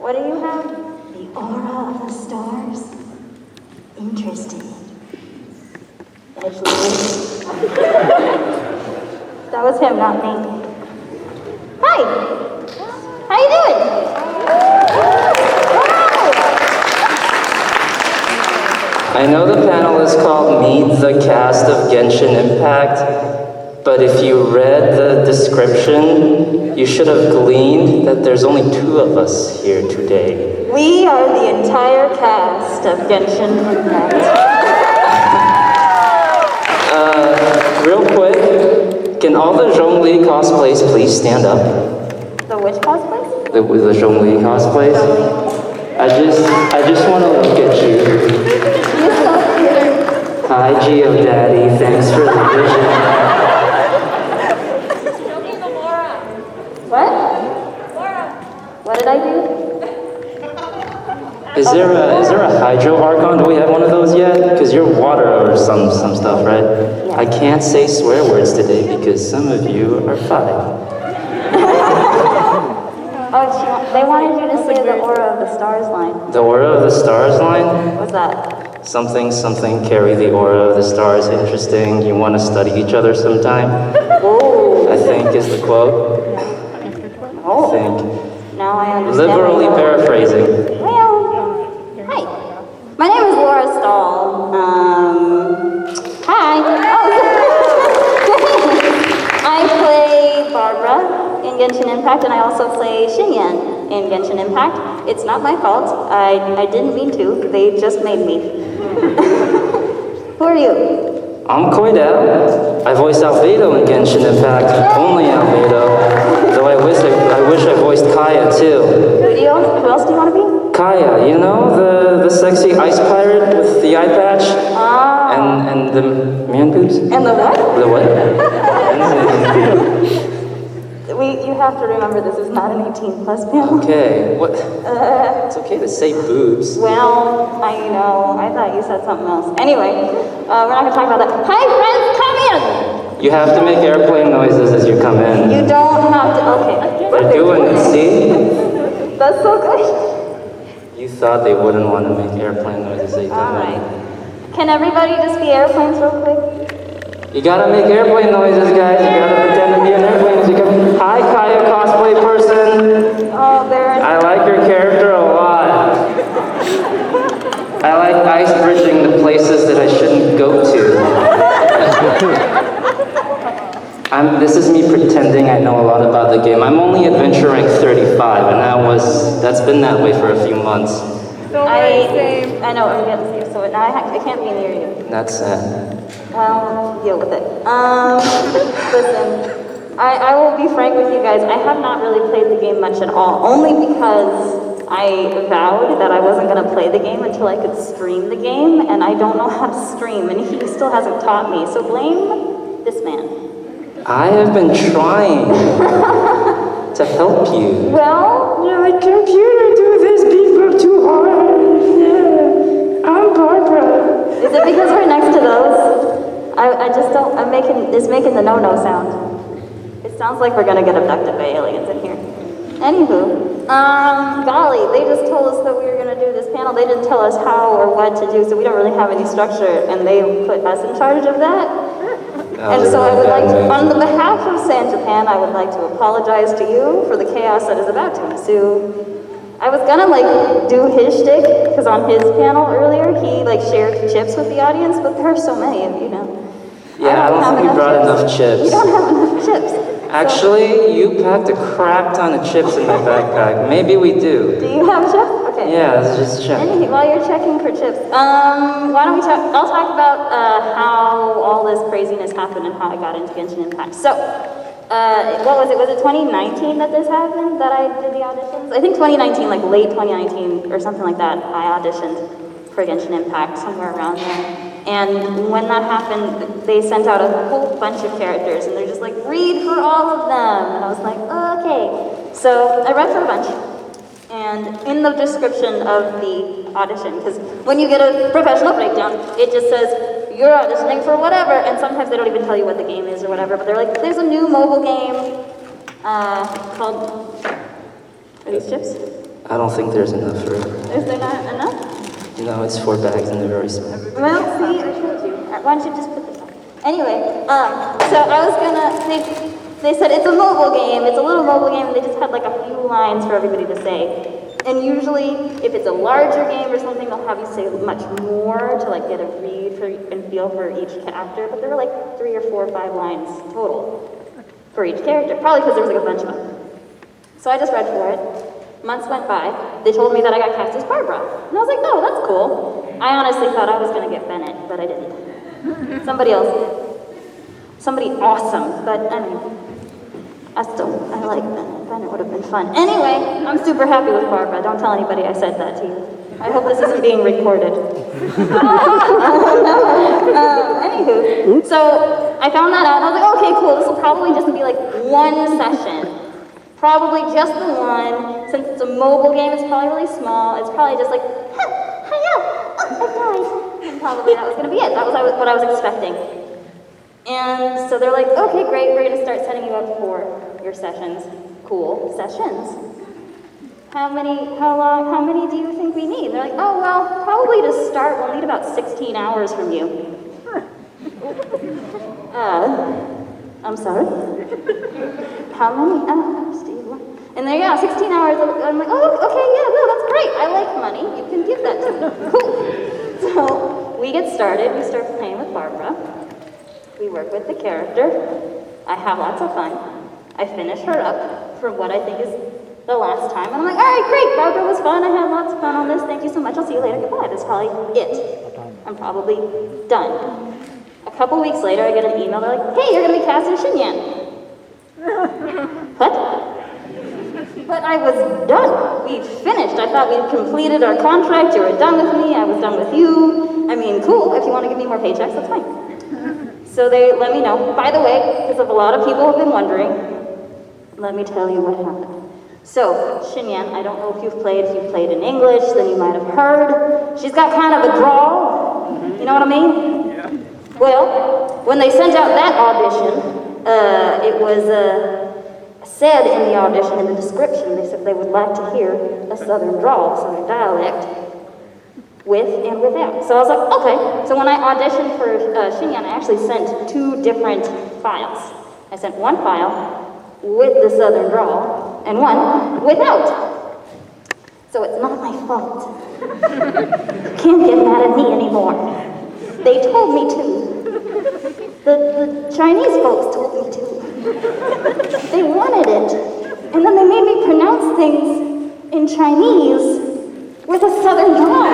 What do you have? The aura of the stars? Interesting. That was him, not me. Hi! How you doing? I know the panel is called Meet the Cast of Genshin Impact, but if you read the description, you should have gleaned that there's only 2 of us here today. We are the entire cast of Genshin Impact. Real quick, can all the Zhongli cosplays please stand up? The which cosplays? The Zhongli cosplays? I just want to look at you. You're so cute. Hi, Geo Daddy. Thanks for the vision. What? What did I do? Is there a hydro archon? Do we have one of those yet? Because you're water or some stuff, right? Yeah. I can't say swear words today because some of you are 5. They wanted you to say the aura of the stars line. The aura of the stars line? What's that? Something, carry the aura of the stars. Interesting. You want to study each other sometime? Oh. I think is the quote. Oh. I think. Now I understand. Liberally paraphrasing. Well, hi. My name is Laura Stahl. Hi. Oh. I play Barbara in Genshin Impact, and I also play Xinyan in Genshin Impact. It's not my fault. I didn't mean to. They just made me. Who are you? I'm Khoi Dao. I voiced Albedo in Genshin Impact. Only Albedo. Though I wish I voiced Kaya too. Who else do you want to be? Kaya, you know, the sexy ice pirate with the eye patch? Ah. And the man boobs? And the what? The what? You have to remember this is not an 18+ panel. Okay, what? It's okay to say boobs. Well, I know. I thought you said something else. Anyway, we're not going to talk about that. Hi, friends, come in! You have to make airplane noises as you come in. You don't have to. Okay. They're doing it, see? That's so good. You thought they wouldn't want to make airplane noises as they come in. Alright. Can everybody just be airplanes real quick? You gotta make airplane noises, guys. You gotta pretend to be an airplane as you come in. Hi, Kaya cosplay person. Oh, there. I like your character a lot. I like ice bridging the places that I shouldn't go to. This is me pretending I know a lot about the game. I'm only adventure rank 35, and that's been that way for a few months. I know, I'm getting scared, so now I can't be near you. That's sad. Well, deal with it. Listen, I will be frank with you guys. I have not really played the game much at all, only because I vowed that I wasn't going to play the game until I could stream the game, and I don't know how to stream, and he still hasn't taught me, so blame this man. I have been trying to help you. Well, My computer do this beep too hard. Yeah. I'm Barbara. is it because we're next to those? I just don't, it's making the no-no sound. It sounds like we're gonna get abducted by aliens in here. Anywho, golly, they just told us that we were gonna do this panel. They didn't tell us how or what to do, so we don't really have any structure, and they put us in charge of that. And so I would like to, on the behalf of San Japan, I would like to apologize to you for the chaos that is about to ensue. I was gonna do his shtick, because on his panel earlier, he shared chips with the audience, but there are so many of you now. Yeah, I don't think you brought enough chips. You don't have enough chips. Actually, you packed a crap ton of chips in my backpack. Maybe we do. Do you have chips? Okay. Yeah, let's just check. Anyway, while you're checking for chips, why don't we talk, I'll talk about how all this craziness happened and how I got into Genshin Impact. So, what was it? Was it 2019 that this happened, that I did the auditions? I think 2019, late 2019 or something like that, I auditioned for Genshin Impact, somewhere around there. And when that happened, they sent out a whole bunch of characters, and they're just read for all of them. And I was like, okay. So I read for a bunch. And in the description of the audition, because when you get a professional breakdown, it just says, you're auditioning for whatever, and sometimes they don't even tell you what the game is or whatever, but they're like, there's a new mobile game called, are these chips? I don't think there's enough for everyone. Is there not enough? No, it's 4 bags and they're very small. Well, see, I told you. Why don't you just put this on? Anyway, so I was gonna, they said it's a mobile game, it's a little mobile game, and they just had like a few lines for everybody to say. And usually, if it's a larger game or something, they'll have you say much more to like get a read for and feel for each character. But there were like 3 or 4 or 5 lines total for each character, probably because there was like a bunch of them. So I just read for it. Months went by. They told me that I got cast as Barbara, and I was like, "No, that's cool." I honestly thought I was gonna get Bennett, but I didn't. Somebody else did. Somebody awesome, but I mean, I like Bennett. Bennett would have been fun. Anyway, I'm super happy with Barbara. Don't tell anybody I said that to you. I hope this isn't being recorded. Anywho, so I found that out, and I was like, okay, cool. This will probably just be like one session. Probably just the one. Since it's a mobile game, it's probably really small. It's probably just like, hiya, oh, I died. And probably that was going to be it. That was what I was expecting. And so they're like, okay, great, we're going to start setting you up for your sessions. Cool, sessions. How many do you think we need? They're like, oh, well, probably to start, we'll need about 16 hours from you. I'm sorry? How many? Steve, what? And they're, yeah, 16 hours. I'm like, oh, okay, yeah, no, that's great. I like money. You can give that to me. Cool. So we get started. We start playing with Barbara. We work with the character. I have lots of fun. I finish her up for what I think is the last time. And I'm like, all right, great. Barbara was fun. I had lots of fun on this. Thank you so much. I'll see you later. Goodbye. That's probably it. I'm probably done. A couple weeks later, I get an email. They're like, hey, you're going to be cast as Xinyan. What? But I was done. We'd finished. I thought we'd completed our contract. You were done with me. I was done with you. I mean, cool. If you want to give me more paychecks, that's fine. So they let me know. By the way, because a lot of people have been wondering, let me tell you what happened. So, Xinyan, I don't know if you've played. If you've played in English, then you might have heard. She's got kind of a drawl. You know what I mean? Yeah. Well, when they sent out that audition, it was said in the audition, in the description, they said they would like to hear a southern drawl, southern dialect, with and without. So I was like, okay. So when I auditioned for Xinyan, I actually sent 2 different files. I sent one file with the southern drawl and one without. So it's not my fault. You can't get mad at me anymore. They told me to. The Chinese folks told me to. They wanted it. And then they made me pronounce things in Chinese with a southern drawl.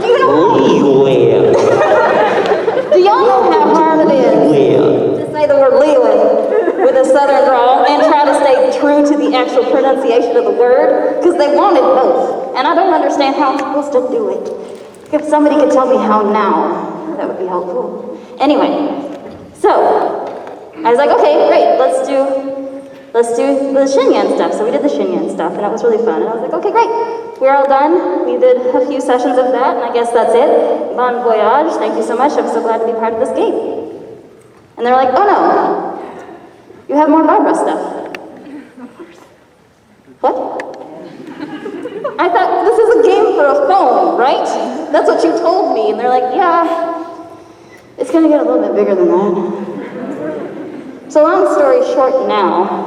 Do you know? Do y'all know how hard it is to say the word Liwen with a southern drawl and try to stay true to the actual pronunciation of the word? Because they wanted both. And I don't understand how I'm supposed to do it. If somebody could tell me how now, that would be helpful. Anyway, so I was like, okay, great, let's do the Xinyan stuff. So we did the Xinyan stuff, and it was really fun. And I was like, okay, great, we're all done. We did a few sessions of that, and I guess that's it. Bon voyage, thank you so much. I'm so glad to be part of this game. And they're like, oh no, you have more Barbara stuff. What? I thought, this is a game for a phone, right? That's what you told me. And they're like, yeah, it's gonna get a little bit bigger than that. So long story short now,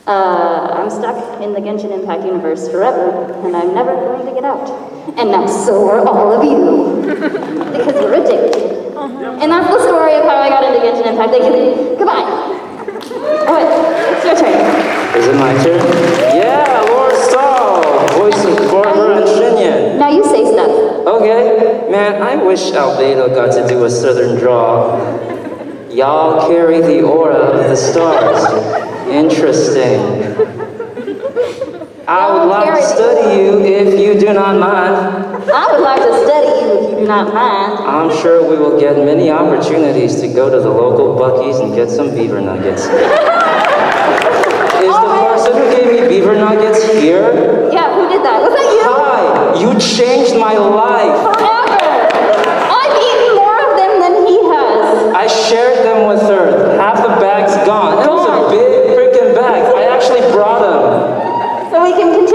I'm stuck in the Genshin Impact universe forever, and I'm never going to get out. And now so are all of you, because you're addicted. And that's the story of how I got into Genshin Impact. Thank you. Goodbye. Alright, it's your turn. Is it my turn? Yeah, Laura Stahl, voice of Barbara and Xinyan. Now you say stuff. Okay, man, I wish Albedo got to do a southern draw. Y'all carry the aura of the stars. Interesting. I would like to study you if you do not mind. I would like to study you if you do not mind. I'm sure we will get many opportunities to go to the local Buc-ee's and get some beaver nuggets. Is the person who gave me beaver nuggets here? Yeah, who did that? Was that you? Hi, you changed my life. Forever. I've eaten more of them than he has. I shared them with her. Half the bag's gone. It was a big freaking bag. I actually brought them. So we can continue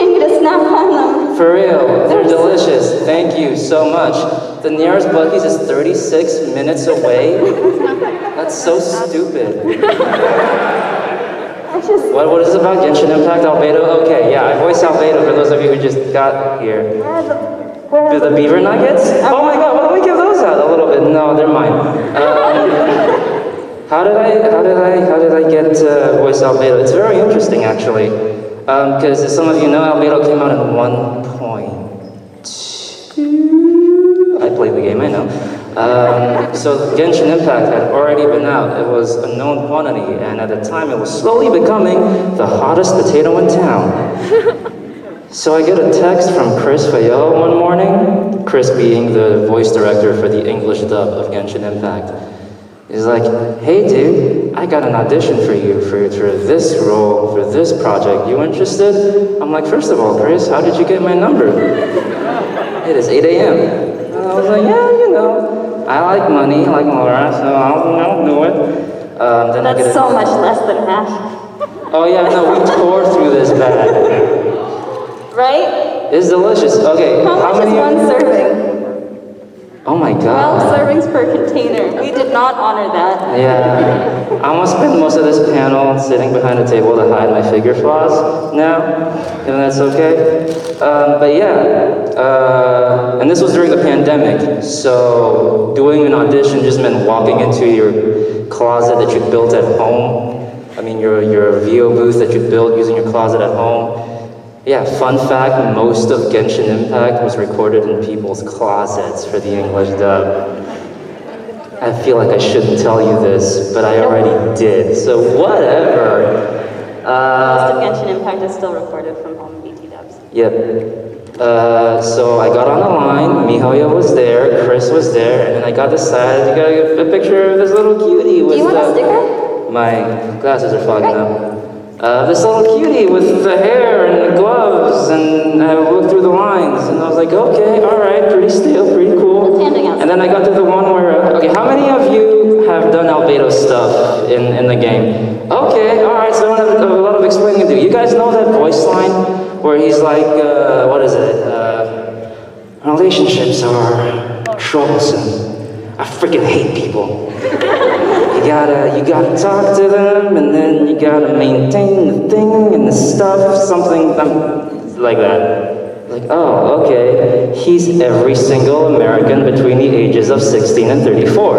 so much. The nearest Buc-ee's is 36 minutes away. That's so stupid. What is it about Genshin Impact, Albedo? Okay, yeah, I voice Albedo for those of you who just got here. Do the beaver nuggets? Oh my god, why don't we give those out a little bit? No, they're mine. How did I get voice Albedo? It's very interesting actually. Because as some of you know, Albedo came out in 1.2. I played the game, I know. So Genshin Impact had already been out. It was a known quantity, and at the time it was slowly becoming the hottest potato in town. So I get a text from Chris Fayol one morning, Chris being the voice director for the English dub of Genshin Impact. He's like, hey dude, I got an audition for you for this role, for this project. You interested? I'm like, first of all, Chris, how did you get my number? It is 8 a.m. And I was like, yeah, you know, I like money, like Laura, so I'll do it. Then That's so much less than half. Oh yeah, no, we tore through this bag. Right? It's delicious. Okay, How much is one serving? Oh my 12 god. servings per container. We did not honor that. Yeah. I'm gonna spend most of this panel sitting behind a table to hide my figure flaws now, and that's okay. But yeah, and this was during the pandemic, so doing an audition just meant walking into your closet that you built at home. I mean, your VO booth that you built using your closet at home. Yeah, fun fact, most of Genshin Impact was recorded in people's closets for the English dub. I feel like I shouldn't tell you this, but I already did, so whatever. Most of Genshin Impact is still recorded from home BT dubs. Yep. So I got on the line, MiHoYo was there, Chris was there, and then I got decided to get a picture of this little cutie with Do you want a sticker? My glasses are fogging up. This little cutie with the hair and the gloves, and I looked through the lines, and I was like, okay, all right, pretty still, pretty cool. And then I got to the one where, okay, how many of you have done Albedo stuff in the game? Okay, all right, so I don't have a lot of explaining to do. You guys know that voice line where he's like, what is it? Relationships are troublesome. I freaking hate people. You gotta talk to them, and then you gotta maintain the thing and the stuff, something like that. Like, oh, okay. He's every single American between the ages of 16 and 34.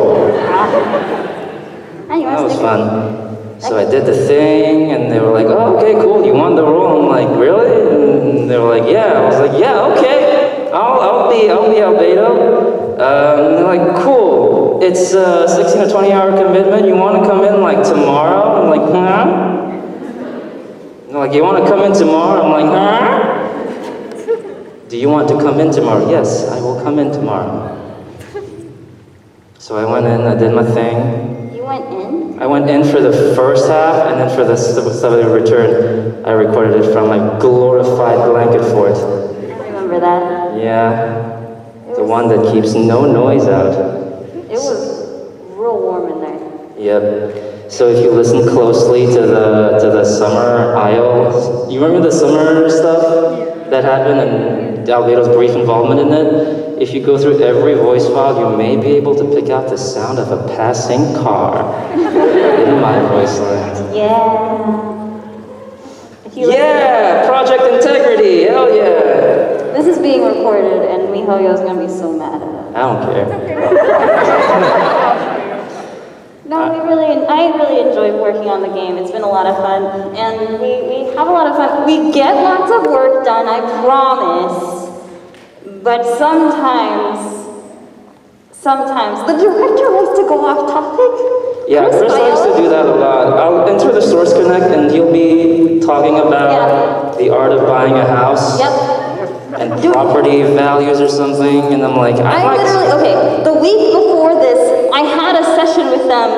That was fun. So I did the thing, and they were like, oh, okay, cool, you won the role. I'm like, really? And they were like, yeah. I was like, yeah, okay. I'll be Albedo. And they're like, cool. It's a 16 to 20 hour commitment. You want to come in like tomorrow? I'm like, huh? They're like, you want to come in tomorrow? I'm like, huh? Do you want to come in tomorrow? Yes, I will come in tomorrow. So I went in, I did my thing. You went in? I went in for the first half, and then for the stuff in return, I recorded it from my glorified blanket fort. I remember that. Yeah. The one that keeps no noise out. It was real warm in there. Yep. So if you listen closely to the summer aisle, you remember the summer stuff that happened and Albedo's brief involvement in it? If you go through every voice file, you may be able to pick out the sound of a passing car in my voice line. Yeah. Project integrity, hell yeah. This is being recorded, and MiHoYo's gonna be so mad at us. I don't care. No, I really enjoyed working on the game. It's been a lot of fun, and we have a lot of fun. We get lots of work done, I promise. But sometimes the director likes to go off topic. Yeah, Chris likes to do that a lot. I'll enter the Source Connect, and he'll be talking about the art of buying a house. Yep. And property values or something, and I'm like, okay, the week before this, I had a session with them.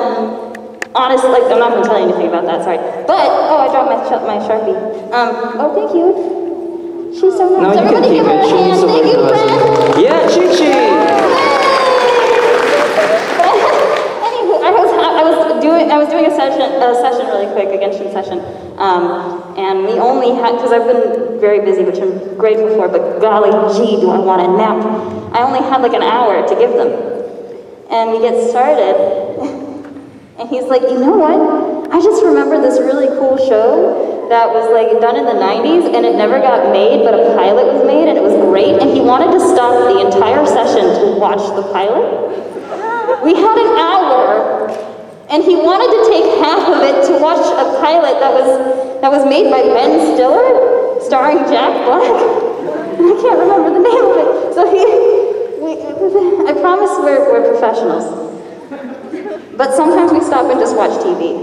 Honestly, like, I'm not gonna tell you anything about that, sorry. But, I dropped my Sharpie. Thank you. She's so nice. No, you can Everybody keep give her it. a She hand. needs to Thank learn you, the friend. lesson. Yeah, Chi-Chi! Anywho, I was doing a session really quick, a Genshin session, and we only had, because I've been very busy, which I'm grateful for, but golly gee, do I want a nap. I only had like an hour to give them. And we get started, and he's like, you know what? I just remember this really cool show that was like done in the 90s, and it never got made, but a pilot was made, and it was great, and he wanted to stop the entire session to watch the pilot. We had an hour, and he wanted to take half of it to watch a pilot that was made by Ben Stiller, starring Jack Black. I can't remember the name of it. So I promise we're professionals. But sometimes we stop and just watch TV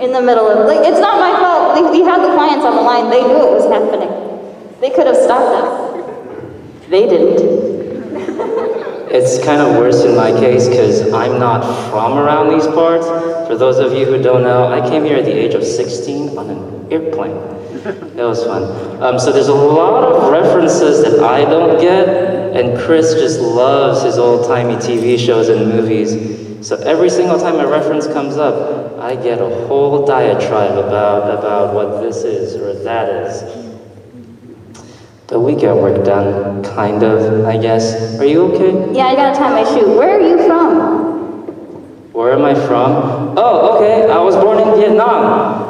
in the middle of, like, it's not my fault. We had the clients on the line. They knew it was happening. They could have stopped us. They didn't. It's kind of worse in my case because I'm not from around these parts. For those of you who don't know, I came here at the age of 16 on an airplane. It was fun. So there's a lot of references that I don't get, and Chris just loves his old-timey TV shows and movies. So every single time a reference comes up, I get a whole diatribe about what this is or that is. But we get work done, kind of, I guess. Are you okay? Yeah, I gotta tie my shoe. Where are you from? Where am I from? Oh, okay, I was born in Vietnam.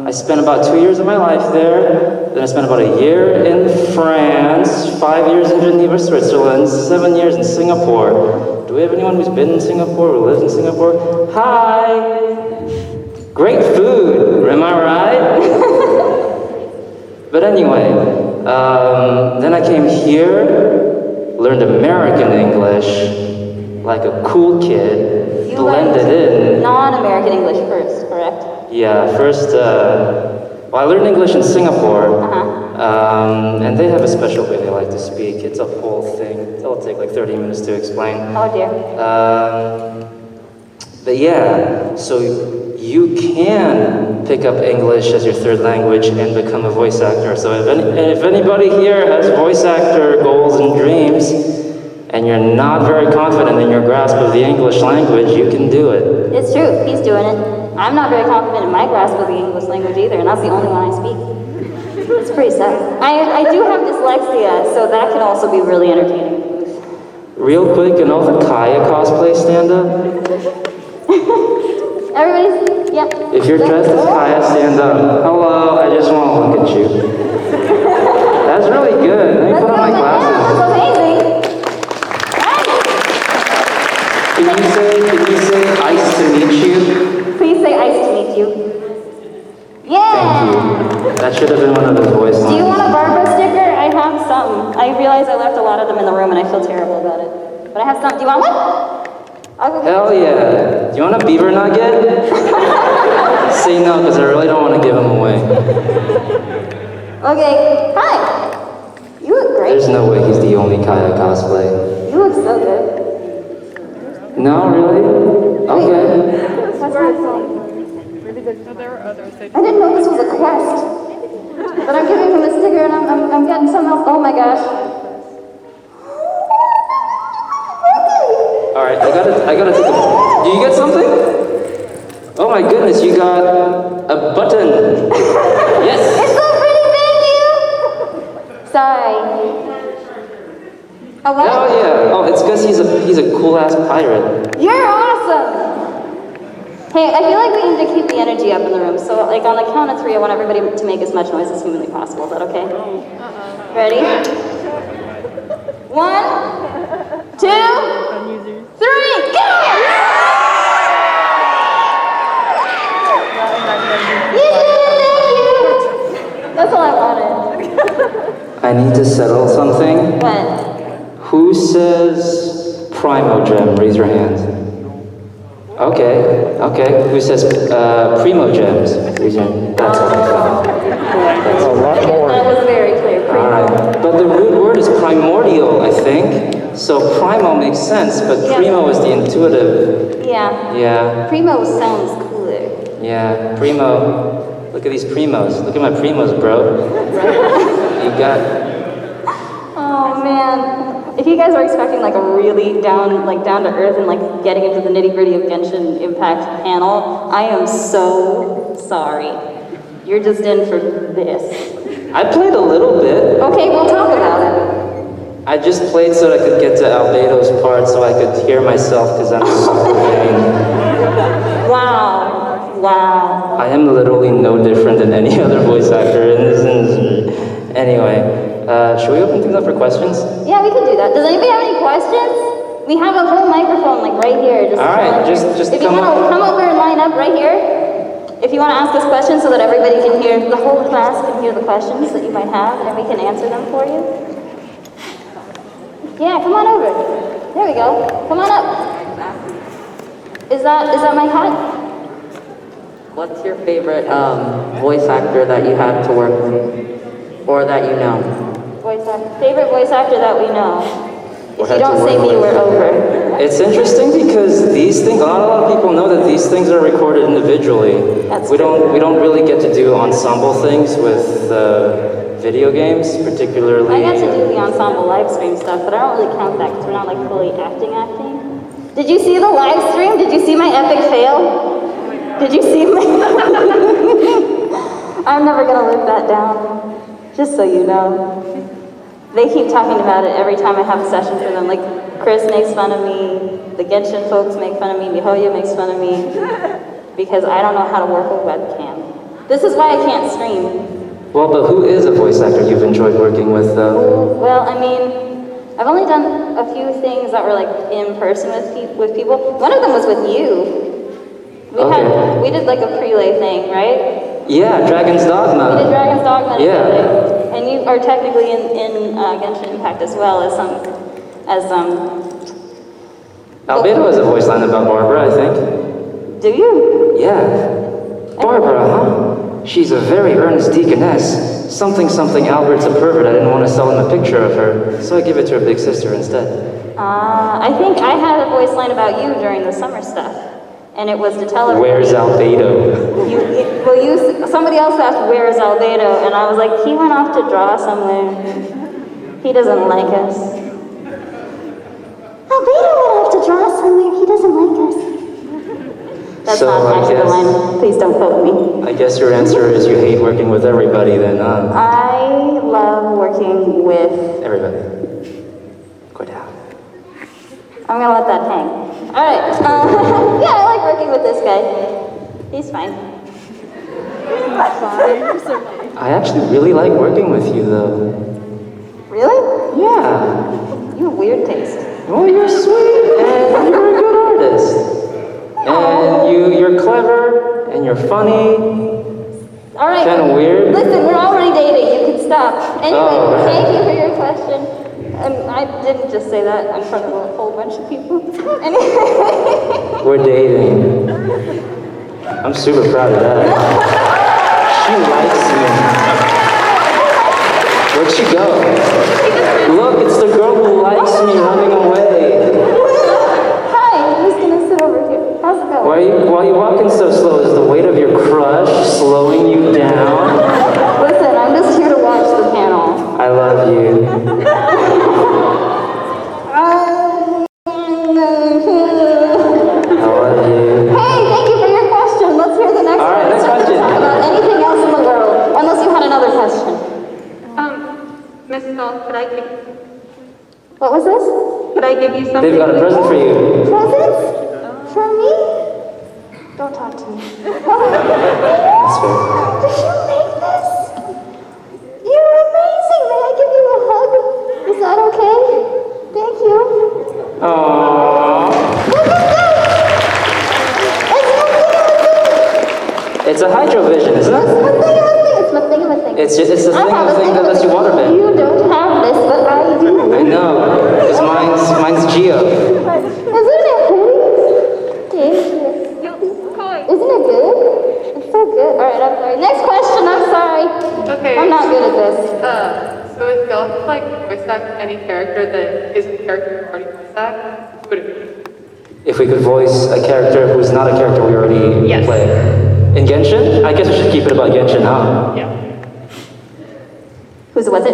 I spent about 2 years of my life there. Then I spent about a year in France, 5 years in Geneva, Switzerland, 7 years in Singapore. Do we have anyone who's been in Singapore or lives in Singapore? Hi! Great food, am I right? But anyway, then I came here, learned American English, like a cool kid, You blended learned in. non-American English first, correct? Yeah, first, well, I learned English in Singapore, and they have a special way they like to speak. It's a whole thing. It'll take like 30 minutes to explain. Oh dear. But yeah, so you can pick up English as your third language and become a voice actor. So if anybody here has voice actor goals and dreams, and you're not very confident in your grasp of the English language, you can do it. It's true, he's doing it. I'm not very confident in my grasp of the English language either, and that's the only one I speak. It's pretty sad. I do have dyslexia, so that can also be really entertaining. Real quick, can all the Kaya cosplay stand up? Everybody's, yeah. If you're dressed as Kaya, stand up. Hello, I just want to look at you. That's really good. Let me put on my glasses. That's amazing. Can you say nice to meet you? Please say nice to meet you. Yeah! Thank you. That should have been one of his voice lines. Do you want a Barbara sticker? I have some. I realize I left a lot of them in the room and I feel terrible about it. But I have some. Do you want one? I'll go get Hell yeah. Do you want a beaver nugget? Say no, because I really don't want to give them away. Okay. Hi. You look great. There's no way he's the only Kaya cosplay. You look so good. No, really? Okay. What's happening? I didn't know this was a quest. But I'm giving him a sticker and I'm getting something else. Oh my gosh. All right, I gotta take a... Do you get something? Oh my goodness, you got a button. Yes. It's so pretty, thank you. Sorry. Oh, what? Oh yeah. Oh, it's because he's a cool ass pirate. You're awesome. Hey, I feel like we need to keep the energy up in the room. So, like on the count of 3, I want everybody to make as much noise as humanly possible. Is that okay? Ready? 1, 2, 3, go! Yeah, thank you. That's all I wanted. I need to settle something. What? Who says Primo Gem? Raise your hand. Okay. Who says Primo Gems? Raise your hand. That's okay. A lot more. That was very clear. Primo. Alright. But the root word is primordial, I think. So primo makes sense, but Yeah. primo is the intuitive. Yeah. Yeah. Primo sounds cooler. Yeah. Primo. Look at these primos. Look at my primos, bro. You got... Oh man. If you guys are expecting like a really down to earth and like getting into the nitty gritty of Genshin Impact panel, I am so sorry. You're just in for this. I played a little bit. Okay, we'll talk about it. I just played so that I could get to Albedo's part so I could hear myself because I'm super vain. Wow. I am literally no different than any other voice actor in this industry. Anyway, should we open things up for questions? Yeah, we can do that. Does anybody have any questions? We have a whole microphone like right here. All right, just if you want to come over and line up right here. If you want to ask us questions so that everybody can hear, the whole class can hear the questions that you might have, and we can answer them for you. Yeah, come on over. There we go. Come on up. Is that my hat? What's your favorite voice actor that you had to work with, or that you know? Favorite voice actor that we know. If you don't say me, we're over. It's interesting because these things, not a lot of people know that these things are recorded individually. We don't really get to do ensemble things with video games, particularly. I got to do the ensemble live stream stuff, but I don't really count that because we're not like fully acting. Did you see the live stream? Did you see my epic fail? Did you see my... I'm never gonna live that down, just so you know. They keep talking about it every time I have a session for them. Like, Chris makes fun of me, the Genshin folks make fun of me, Mihoya makes fun of me, because I don't know how to work a webcam. This is why I can't stream. Well, but who is a voice actor you've enjoyed working with, though? Well, I mean, I've only done a few things that were like in person with people. One of them was with you. We did like a prelay thing, right? Yeah, Dragon's Dogma. We did Dragon's Dogma. Yeah. And you are technically in Genshin Impact as well as Albedo has a voice line about Barbara, I think. Do you? Yeah. Barbara, huh? She's a very earnest deaconess. Something Albert's a pervert. I didn't want to sell him a picture of her, so I give it to her big sister instead. I think I had a voice line about you during the summer stuff. And it was to tell everybody... Where's Albedo? Somebody else asked, where is Albedo? And I was like, he went off to draw somewhere. He doesn't like us. Albedo went off to draw somewhere. He doesn't like us. That's So, not actually the line. Please don't quote me. I guess your answer is you hate working with everybody then, huh? I love working with... Everybody. Khoi Dao. I'm gonna let that hang. Alright, yeah, I like working with this guy. He's fine. I actually really like working with you, though. Really? Yeah. You have weird taste. Well, you're sweet, and you're a good artist. And you're clever, and you're funny. Alright. Kind of weird. Listen, we're already dating. You can stop. Anyway, Oh, right. thank you for your question. I didn't just say that in front of a whole bunch of people. Anyway. We're dating. I'm super proud of that. She likes me. Where'd she go? Look, it's the girl who likes me running away. Hi, I'm just gonna sit over here. How's it going? Why are you walking so slow? Is the weight of your crush slowing you down? Listen, I'm just here to watch the panel. I love you. Hey, thank you for your question. Let's hear the next one. All right, next question. About anything else in the world, unless you had another question. Miss Stahl, could I give What was this? you something? They've got a present for you. Presents? For me? Don't talk to me. That's fair. Did you make this? You're amazing. May I give you a hug? Is that okay? Thank you. Aww. Look at this! It's a hydrovision, isn't it? It's my thing of a thing. It's the I have a thing that lets you water bend. You don't have this, but I do. I know, because mine's Geo. Isn't it pretty? Thank you. Isn't it good? It's so good. All right, I'm sorry. Next question. I'm sorry. Okay. I'm not good at this. So if y'all could like voice act any character that isn't a character you already voice act, who would it be? If we could voice a character who's not a character we already Yes. play. In Genshin? I guess we should keep it about Genshin, huh? Yeah. Who's was it?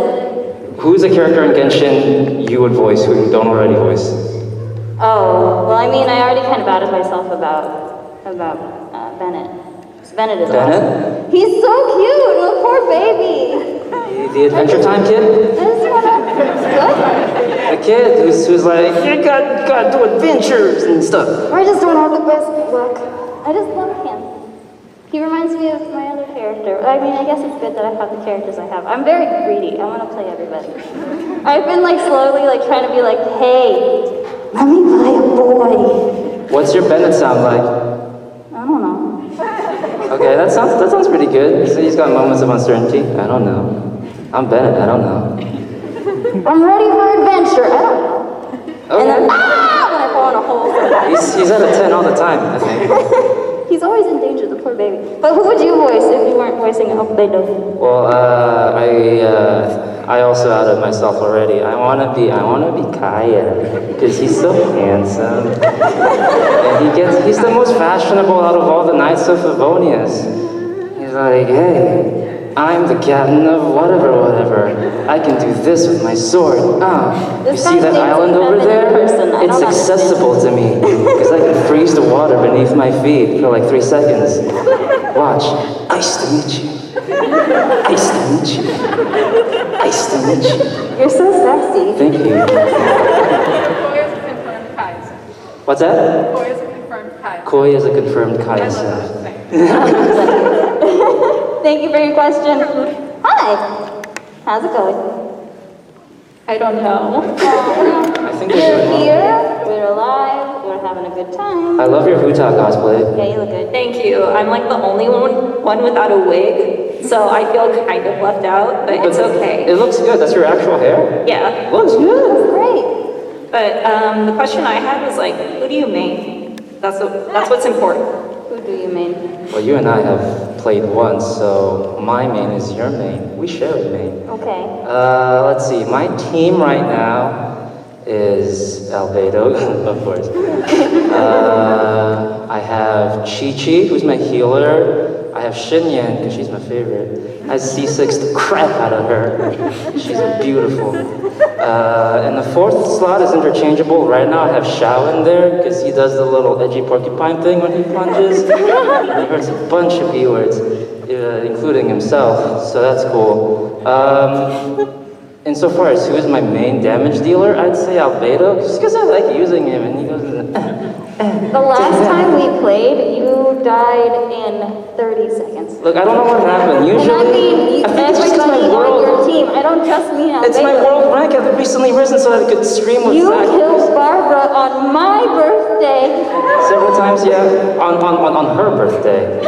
Who's a character in Genshin you would voice who you don't already voice? Oh, well, I mean, I already kind of outed myself about Bennett. Bennett is Bennett? awesome. He's so cute. The poor baby. The Adventure Time kid? I just wanna, The kid who's like, you gotta do adventures and stuff. what? I just don't have the best luck. I just love him. He reminds me of my other character. I mean, I guess it's good that I have the characters I have. I'm very greedy. I want to play everybody. I've been like slowly like trying to be like, hey, let me play a boy. What's your Bennett sound like? I don't know. Okay, that sounds pretty good. So he's got moments of uncertainty. I don't know. I'm Bennett. I don't know. I'm ready for adventure. I don't know. And then, when I fall in a hole. He's at a 10 all the time, I think. He's always in danger, the poor baby. But who would you voice if you weren't voicing Albedo? Well, I also outed myself already. I wanna be Kaya because he's so handsome, and he's the most fashionable out of all the Knights of Favonius. He's like, hey, I'm the captain of whatever. I can do this with my sword. You see that island over there? It's accessible to me because I can freeze the water beneath my feet for like 3 seconds. Watch. Nice to meet you. Nice to meet you. Nice to meet you. You're so sexy. Thank you. Khoi is a confirmed Kai's. What's that? Khoi is a confirmed Kai's. Khoi is a confirmed I Kai's. love that thing. Thank you for your question. Hi. How's it going? I don't know. I think We're we're doing well. here. We're alive. We're having a good time. I love your Huta cosplay. Yeah, you look good. Thank you. I'm like the only one without a wig, so I feel kind of left out, but it's okay. It looks good. That's your actual hair? Yeah. Looks good. That's great. But the question I had was like, who do you main? That's what's important. Who do you mean? Well, you and I have played once, so my main is your main. We share a main. Okay. Let's see. My team right now is Albedo, of course. I have Chi-Chi, who's my healer. I have Xinyan, because she's my favorite. I C6 the crap out of her. She's beautiful. And the 4th slot is interchangeable. Right now I have Shao in there, because he does the little edgy porcupine thing when he plunges. And he hurts a bunch of viewers, including himself, so that's cool. Insofar as who is my main damage dealer, I'd say Albedo, just because I like using him, and he goes, The last time we played, you died in 30 seconds. Look, I don't know what happened. And I Usually, mean, I think it's just 'cause my everybody on world, your team. I don't just mean Albedo. it's my world rank. I've recently risen so that I could stream with You Zach killed Barbara on my birthday. several times, yeah, on her birthday.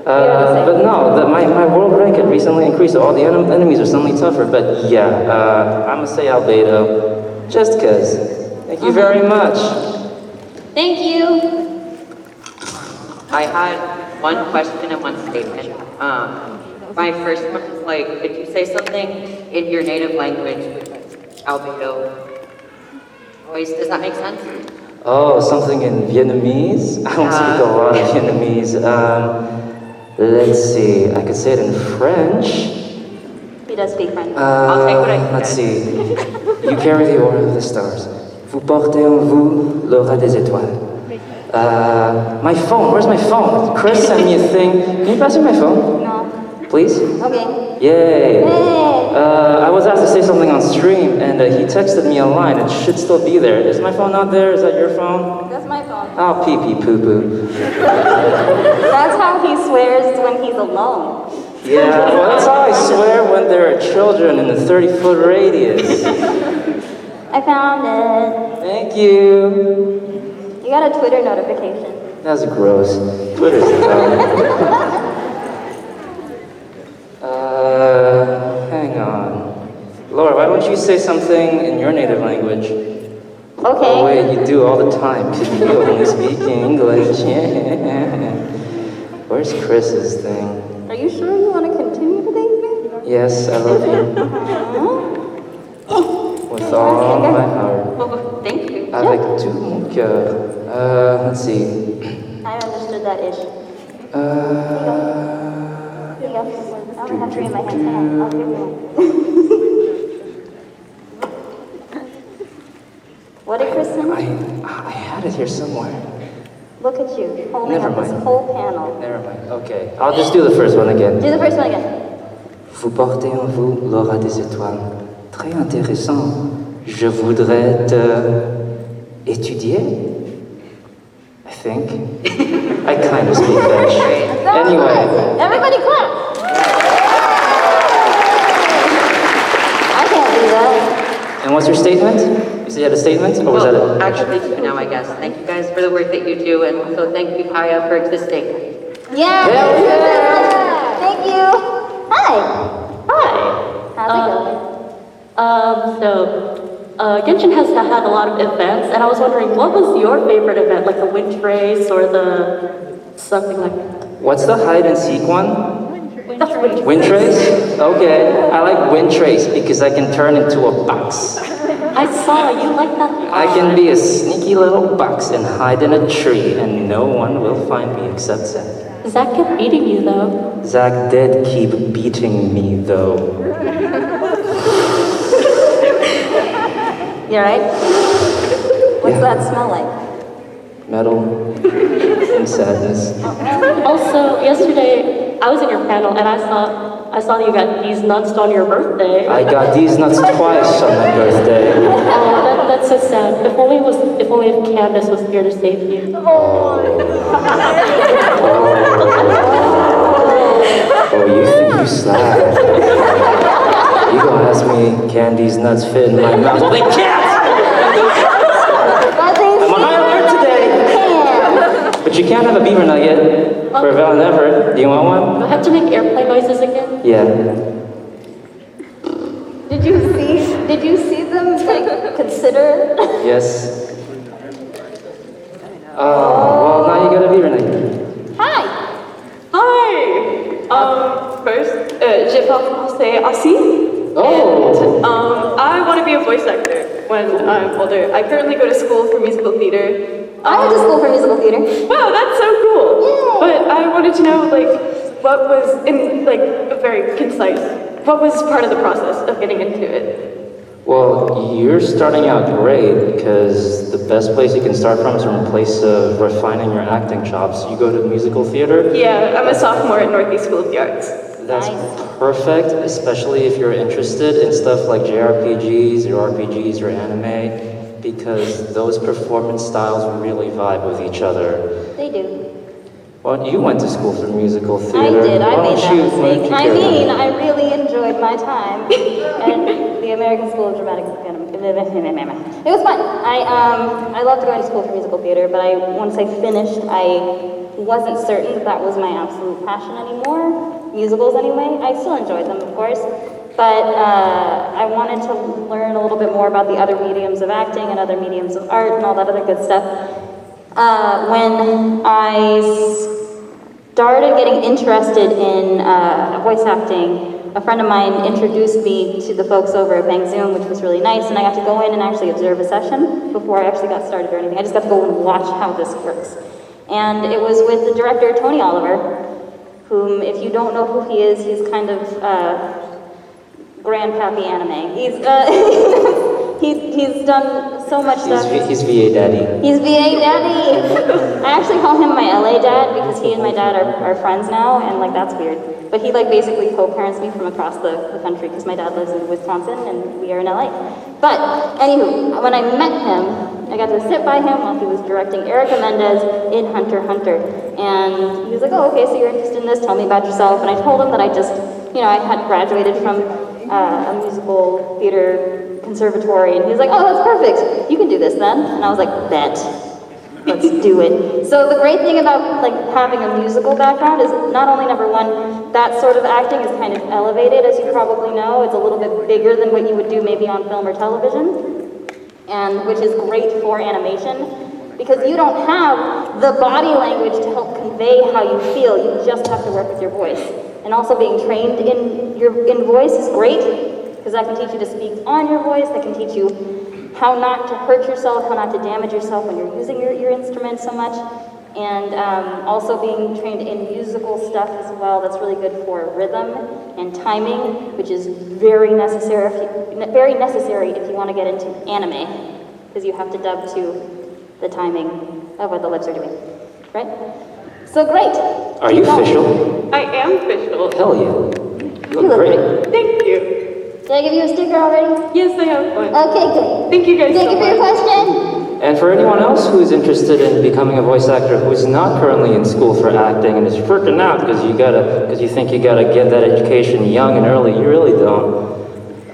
But no, my world rank had recently increased, so all the enemies are suddenly tougher. But yeah, I'm gonna say Albedo, just 'cause. Thank you very much. Thank you. I had one question and one statement. My first one is like, if you say something in your native language, Albedo voice, does that make sense? Oh, something in Vietnamese? I don't speak a lot of Vietnamese. Let's see, I could say it in French. He does speak French. I'll take what I can Let's get. see. You carry the aura of the stars. Vous portez en vous l'aura des étoiles. My phone, where's my phone? Chris sent me a thing. Can you pass me my phone, No. please? Okay. Yay. Hey. I was asked to say something on stream, and he texted me a line. It should still be there. Is my phone not there? Is that your phone? That's my phone. Oh, pee-pee poo-poo. That's how he swears when he's alone. Yeah, well, that's how I swear when there are children in a 30-foot radius. I found it. Thank you. You got a Twitter notification. That's gross. Twitter's dumb. Hang on. Laura, why don't you say something in your native language? Okay. Oh, wait, you do all the time, because you only speak English. Where's Chris's thing? Are you sure you want to continue today, man? Yes, I love you. With all my heart. Oh, thank you. Avec tout mon cœur. Let's see. I understood that ish. Here you go. I only have 3 in my hands. Hang on. I'll give you one. What did Chris send? I had it here somewhere. Look at you, holding Never up this mind. whole panel. Never mind. Okay. I'll just do the first one again. Do the first one again. Vous portez en vous l'aura des étoiles. Très intéressant. Je voudrais te étudier. I think. I kind of speak French. Anyway. Everybody clap! I can't do that. And what's your statement? You said you had a statement? Or was that Well, it? actually, two now, I guess. Thank you guys for the work that you do, and also thank you, Kaya, for existing. Yeah! Hell yeah! Thank you! Hi! Hi. How's it going? Genshin has had a lot of events, and I was wondering, what was your favorite event, like the wind race or the something like that? What's the hide and seek one? That's wind Wind trace? Okay. I like wind trace because I can turn into a box. I saw you like that. I can be a sneaky little box and hide in a tree, and no one will find me except Zach. Zach kept beating you though. Zach did keep beating me, though. You alright? What's Yeah. that smell like? Metal and sadness. Also, yesterday I was in your panel and I saw that you got these nuts on your birthday. I got these nuts twice on my birthday. Oh, that's so sad. If only if Candace was here to save you. Oh, you think you slap? You gonna ask me, can these nuts fit in my mouth? Well, they can't! I'm on high alert today! But you can't have a beaver nugget for Val and Everett. Do you want one? Do I have to make airplane noises again? Yeah. Did you see them, like, consider? Yes. Well, now you got a beaver nugget. Hi! Hi! First, je parle français aussi. Oh! And, I want to be a voice actor when I'm older. I currently go to school for musical theater. I went to school for musical theater. Wow, that's so cool! Yay. But I wanted to know, like, what was, in, like, a very concise, what was part of the process of getting into it? Well, you're starting out great because the best place you can start from is from a place of refining your acting chops. You go to musical theater. Yeah, I'm a sophomore at Northeast School of the Arts. That's perfect, especially if you're interested in stuff like JRPGs or RPGs or anime, because those performance styles really vibe with each other. They do. Well, you went to school for musical I theater. did. I Why made don't that you- why don't mistake. you I get mean, one? I really enjoyed my time at the American School of Dramatic. It was fun. I loved going to school for musical theater, but once I finished, I wasn't certain that was my absolute passion anymore. Musicals, anyway. I still enjoyed them, of course, but I wanted to learn a little bit more about the other mediums of acting and other mediums of art and all that other good stuff. When I started getting interested in voice acting, a friend of mine introduced me to the folks over at Bang Zoom, which was really nice, and I got to go in and actually observe a session before I actually got started or anything. I just got to go and watch how this works. And it was with the director, Tony Oliver, whom, if you don't know who he is, he's kind of grandpappy anime. He's done so much stuff. He's VA daddy. He's VA daddy! I actually call him my LA dad because he and my dad are friends now, and like that's weird. But he like basically co-parents me from across the country because my dad lives in Wisconsin and we are in LA. But anywho, when I met him, I got to sit by him while he was directing Erica Mendez in Hunter x Hunter. And he was like, oh, okay, so you're interested in this, tell me about yourself. And I told him that I just, I had graduated from a musical theater conservatory, and he was like, oh, that's perfect. You can do this then. And I was like, bet. Let's do it. So the great thing about like having a musical background is not only number one, that sort of acting is kind of elevated, as you probably know. It's a little bit bigger than what you would do maybe on film or television, and which is great for animation because you don't have the body language to help convey how you feel. You just have to work with your voice. And also being trained in voice is great because that can teach you to speak on your voice, that can teach you how not to hurt yourself, how not to damage yourself when you're using your instrument so much. And also being trained in musical stuff as well, that's really good for rhythm and timing, which is very necessary if you want to get into anime, because you have to dub to the timing of what the lips are doing, right? So great. Are you official? I am official. Hell yeah. You look great. Thank you. Did I give you a sticker already? Yes, I have one. Okay, good. Thank you guys Thank so you for your much. question. And for anyone else who's interested in becoming a voice actor who's not currently in school for acting and is freaking out because you think you gotta get that education young and early, you really don't.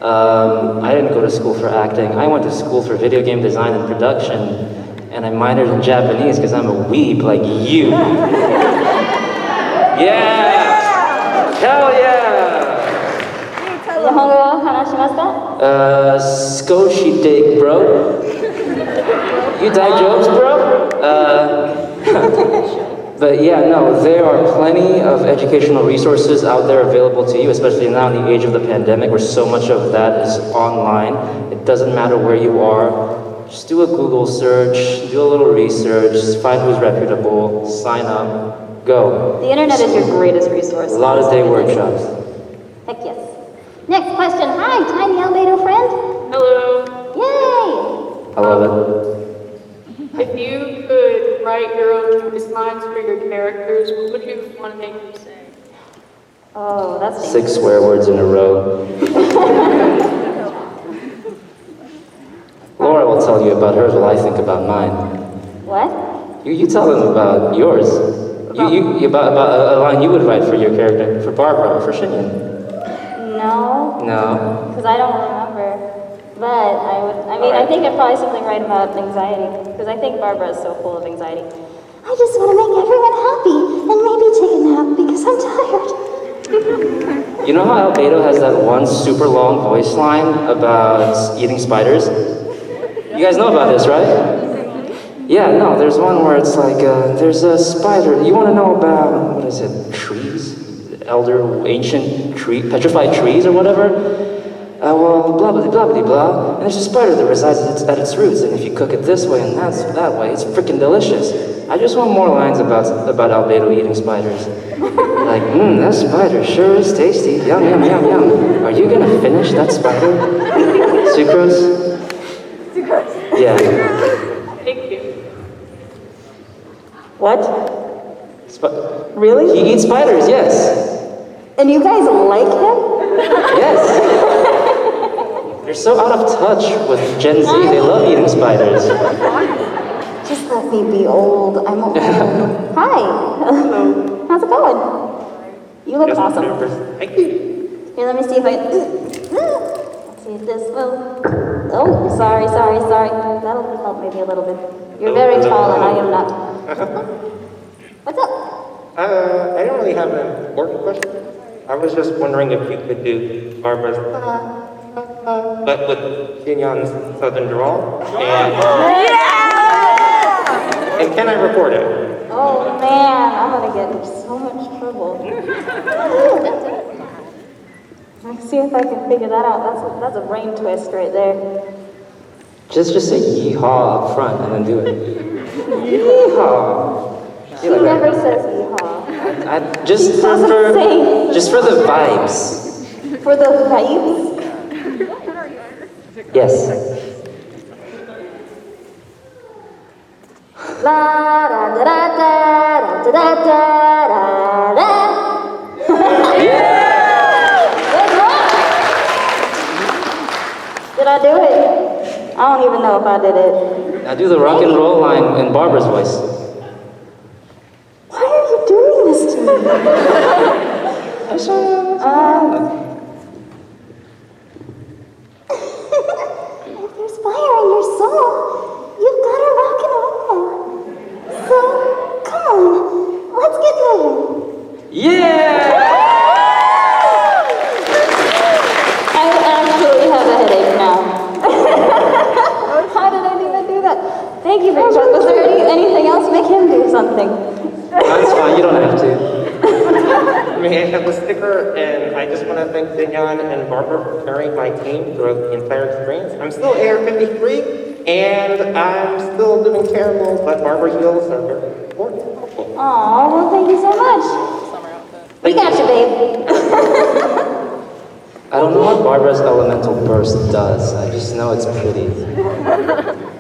I didn't go to school for acting. I went to school for video game design and production, and I minored in Japanese because I'm a weeb like you. Yeah! Hell yeah! 日本語を話しますか？ Skoshi dig, bro. You die jokes, bro? But yeah, no, there are plenty of educational resources out there available to you, especially now in the age of the pandemic where so much of that is online. It doesn't matter where you are. Just do a Google search, do a little research, find who's reputable, sign up, go. The internet is your greatest resource. A lot of day workshops. Heck yes. Next question. Hi, tiny Albedo friend. Hello. Yay! I love it. If you could write your own choice lines for your characters, what would you want to make them say? Oh, that's 6 swear words in a row. Laura will tell you about hers while I think about mine. What? You tell them about yours. About a line you would write for your character, for Barbara or for Xinyan. No, No. because I don't remember. But I think I'd probably something right about anxiety, because I think Barbara is so full of anxiety. I just want to make everyone happy and maybe take a nap because I'm tired. You know how Albedo has that one super long voice line about eating spiders? You guys know about this, right? Yeah, no, there's one where it's like, there's a spider. You want to know about, what is it, trees? Ancient petrified trees or whatever? Well, blah, blah, blah, blah, blah. And there's a spider that resides at its roots, and if you cook it this way and that way, it's freaking delicious. I just want more lines about Albedo eating spiders. Like, that spider sure is tasty. Yum, yum, yum, yum. Are you gonna finish that spider? Sucrose? Sucrose. Yeah. Thank you. What? Really? He eats spiders, yes. And you guys like him? Yes. They're so out of touch with Gen Z. They love eating spiders. Just let me be old. I'm old. Hi. How's it going? You look awesome. Thank you. Here, let me see if I... Let's see if this will... Oh, sorry. That'll help maybe a little bit. You're very tall and I am not. What's up? I don't really have an important question. I was just wondering if you could do Barbara's but with Xinyan's southern drawl. And can I record it? Oh man, I'm gonna get in so much trouble. Let's see if I can figure that out. That's a brain twist right there. Just say yeehaw up front and then do it. Yeehaw. She never says yeehaw. Just for the vibes. For the vibes? Yes. La da da da da da da da da da. Good rock. Did I do it? I don't even know if I did it. Now do the rock and roll line in Barbara's voice. Why are you doing this to me? If there's fire in your soul, you've got to rock and roll. So, come on, let's get moving. Yeah! I actually have a headache now. How did I even do that? Thank you very much. Was there anything else? Make him do something. That's fine, you don't have to. I mean, I have the sticker, and I just want to thank Xinyan and Barbara for carrying my team throughout the entire experience. I'm still AR-53, and I'm still doing terrible, but Barbara heals are very important. Aw, well, thank you so much. We got you, babe. I don't know what Barbara's elemental burst does. I just know it's pretty.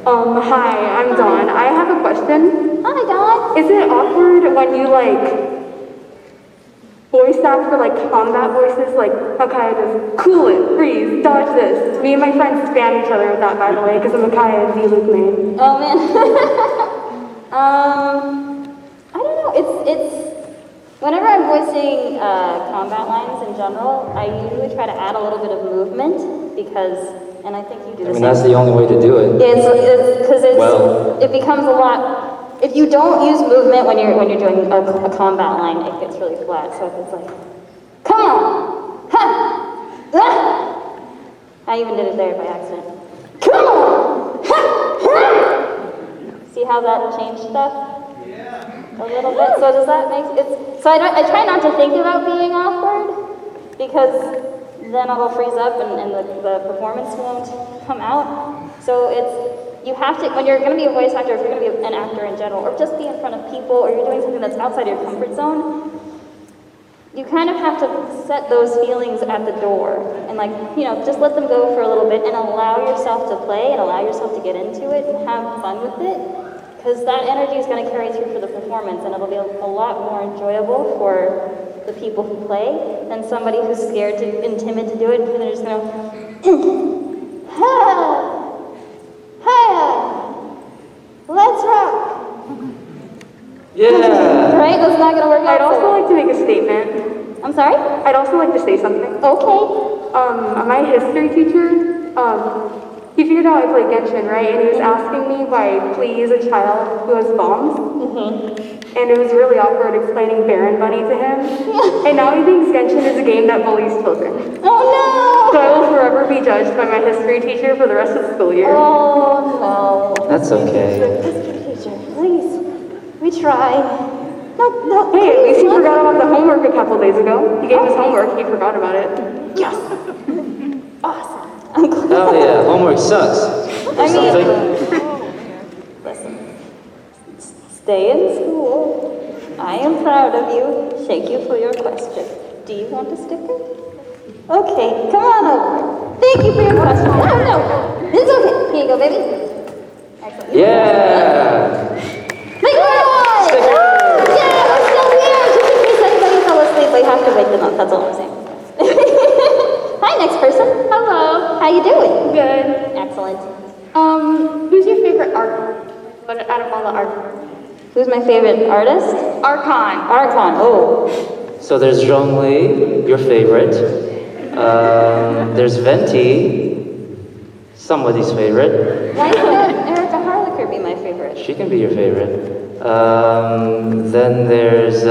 Hi, I'm Dawn. I have a question. Hi, Dawn. Is it awkward when you, like, voice act for like combat voices, like Makaya does cool it, freeze, dodge this. Me and my friends spam each other with that, by the way, because of Makaya and D-Luke main. Oh man. I don't know. It's whenever I'm voicing combat lines in general, I usually try to add a little bit of movement because, and I think you do the same. That's the only way to do it. It's because it becomes a lot. If you don't use movement when you're doing a combat line, it gets really flat. So if it's like, come on, ha, ah. I even did it there by accident. Come on, ha, ha. See how that changed stuff? A little bit. So does that make it? So I try not to think about being awkward because then it'll freeze up and the performance won't come out. So you have to, when you're going to be a voice actor, if you're going to be an actor in general, or just be in front of people, or you're doing something that's outside your comfort zone, you kind of have to set those feelings at the door and just let them go for a little bit and allow yourself to play and allow yourself to get into it and have fun with it, because that energy is going to carry through for the performance and it'll be a lot more enjoyable for the people who play than somebody who's scared and timid to do it, and they're just going to ha! Hiya! Let's rock! Yeah! Right? That's not gonna work out. I'd also like to make a statement. I'm sorry? I'd also like to say something. Okay. My history teacher, he figured out I played Genshin, right? And he was asking me why I please a child who has bombs. And it was really awkward explaining Baron Bunny to him. And now he thinks Genshin is a game that bullies children. Oh no! So I will forever be judged by my history teacher for the rest of the school year. Oh no. That's okay. History teacher, please. We tried. No, Hey, at least he forgot about the homework a couple days ago. He gave us homework, he forgot about it. Yes! Awesome. Oh yeah, homework sucks. I mean, Something. listen. Stay in school. I am proud of you. Thank you for your question. Do you want a sticker? Okay, come on over. Thank you for your question. No, it's okay. Here you go, baby. Excellent. Yeah! Big one! Sticker! Yeah, we're still here. Just in case anybody fell asleep, we have to wake them up. That's all I'm saying. Hi, next person. Hello. How you doing? Good. Excellent. Who's your favorite archon? Out of all the archons? Who's my favorite artist? Archon. Archon. Oh. So there's Zhongli, your favorite. There's Venti, somebody's favorite. Why can't Erica Harlacher be my favorite? She can be your favorite. Then there's,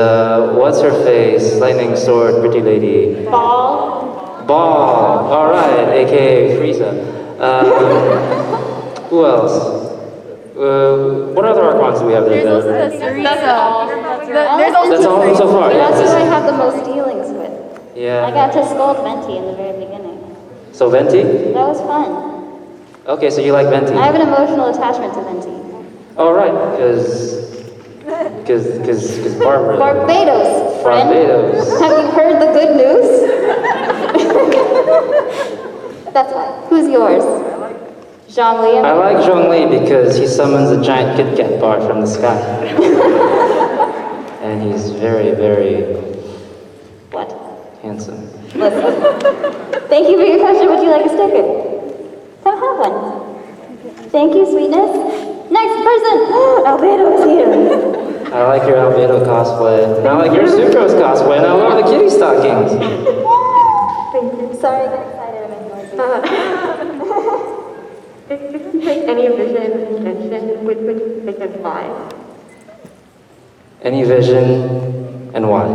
what's her face? Lightning Sword, Pretty Lady. Ball. Ball, alright, aka Frieza. Who else? What other archons do we have there? That's all. That's all so far, yeah. That's who I have the most dealings with. I Yeah. got to scold Venti in the very beginning. So Venti? That was fun. Okay, so you like Venti. I have an emotional attachment to Venti. Alright, because Barbara. Barbados, friend. Barbados. Have you heard the good news? That's why. Who's yours? Zhongli. I like Zhongli because he summons a giant Kit Kat bar from the sky. And he's very, very What? handsome. Listen. Thank you for your question. Would you like a sticker? Come have one. Thank you, sweetness. Next person. Albedo is here. I like your Albedo cosplay. And I like your Sucrose cosplay. And I love the kitty stockings. Thank you. Sorry, I got excited. I made noises. If you could pick any vision in Genshin, which would you pick and why? Any vision and why?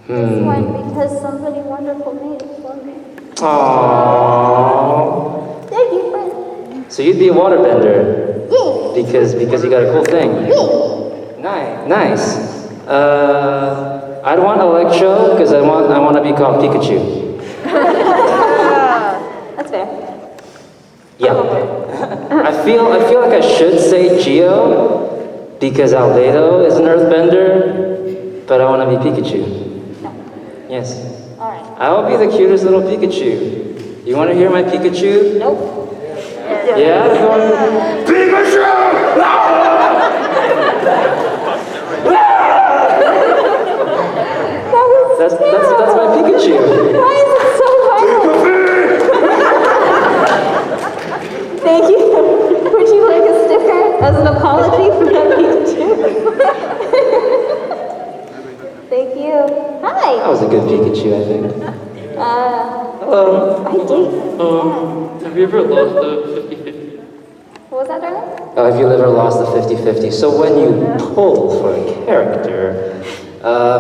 This one, because somebody wonderful made it for me. Aww. Thank you, friend. So you'd be a waterbender Yay! because you got a cool thing. Yay! Nice. I'd want Electro because I want to be called Pikachu. That's fair. Yeah. I feel like I should say Geo because Albedo is an earthbender, but I want to be Pikachu. Yes. Alright. I will be the cutest little Pikachu. You want to hear my Pikachu? Nope. Yeah? You want Pikachu! That was apology for that Pikachu. Thank you. Hi. That was a good Pikachu, I think. Hello. I did. Have you ever lost the 50-50? What was that, darling? Have you ever lost the 50-50? So when you pull for a character,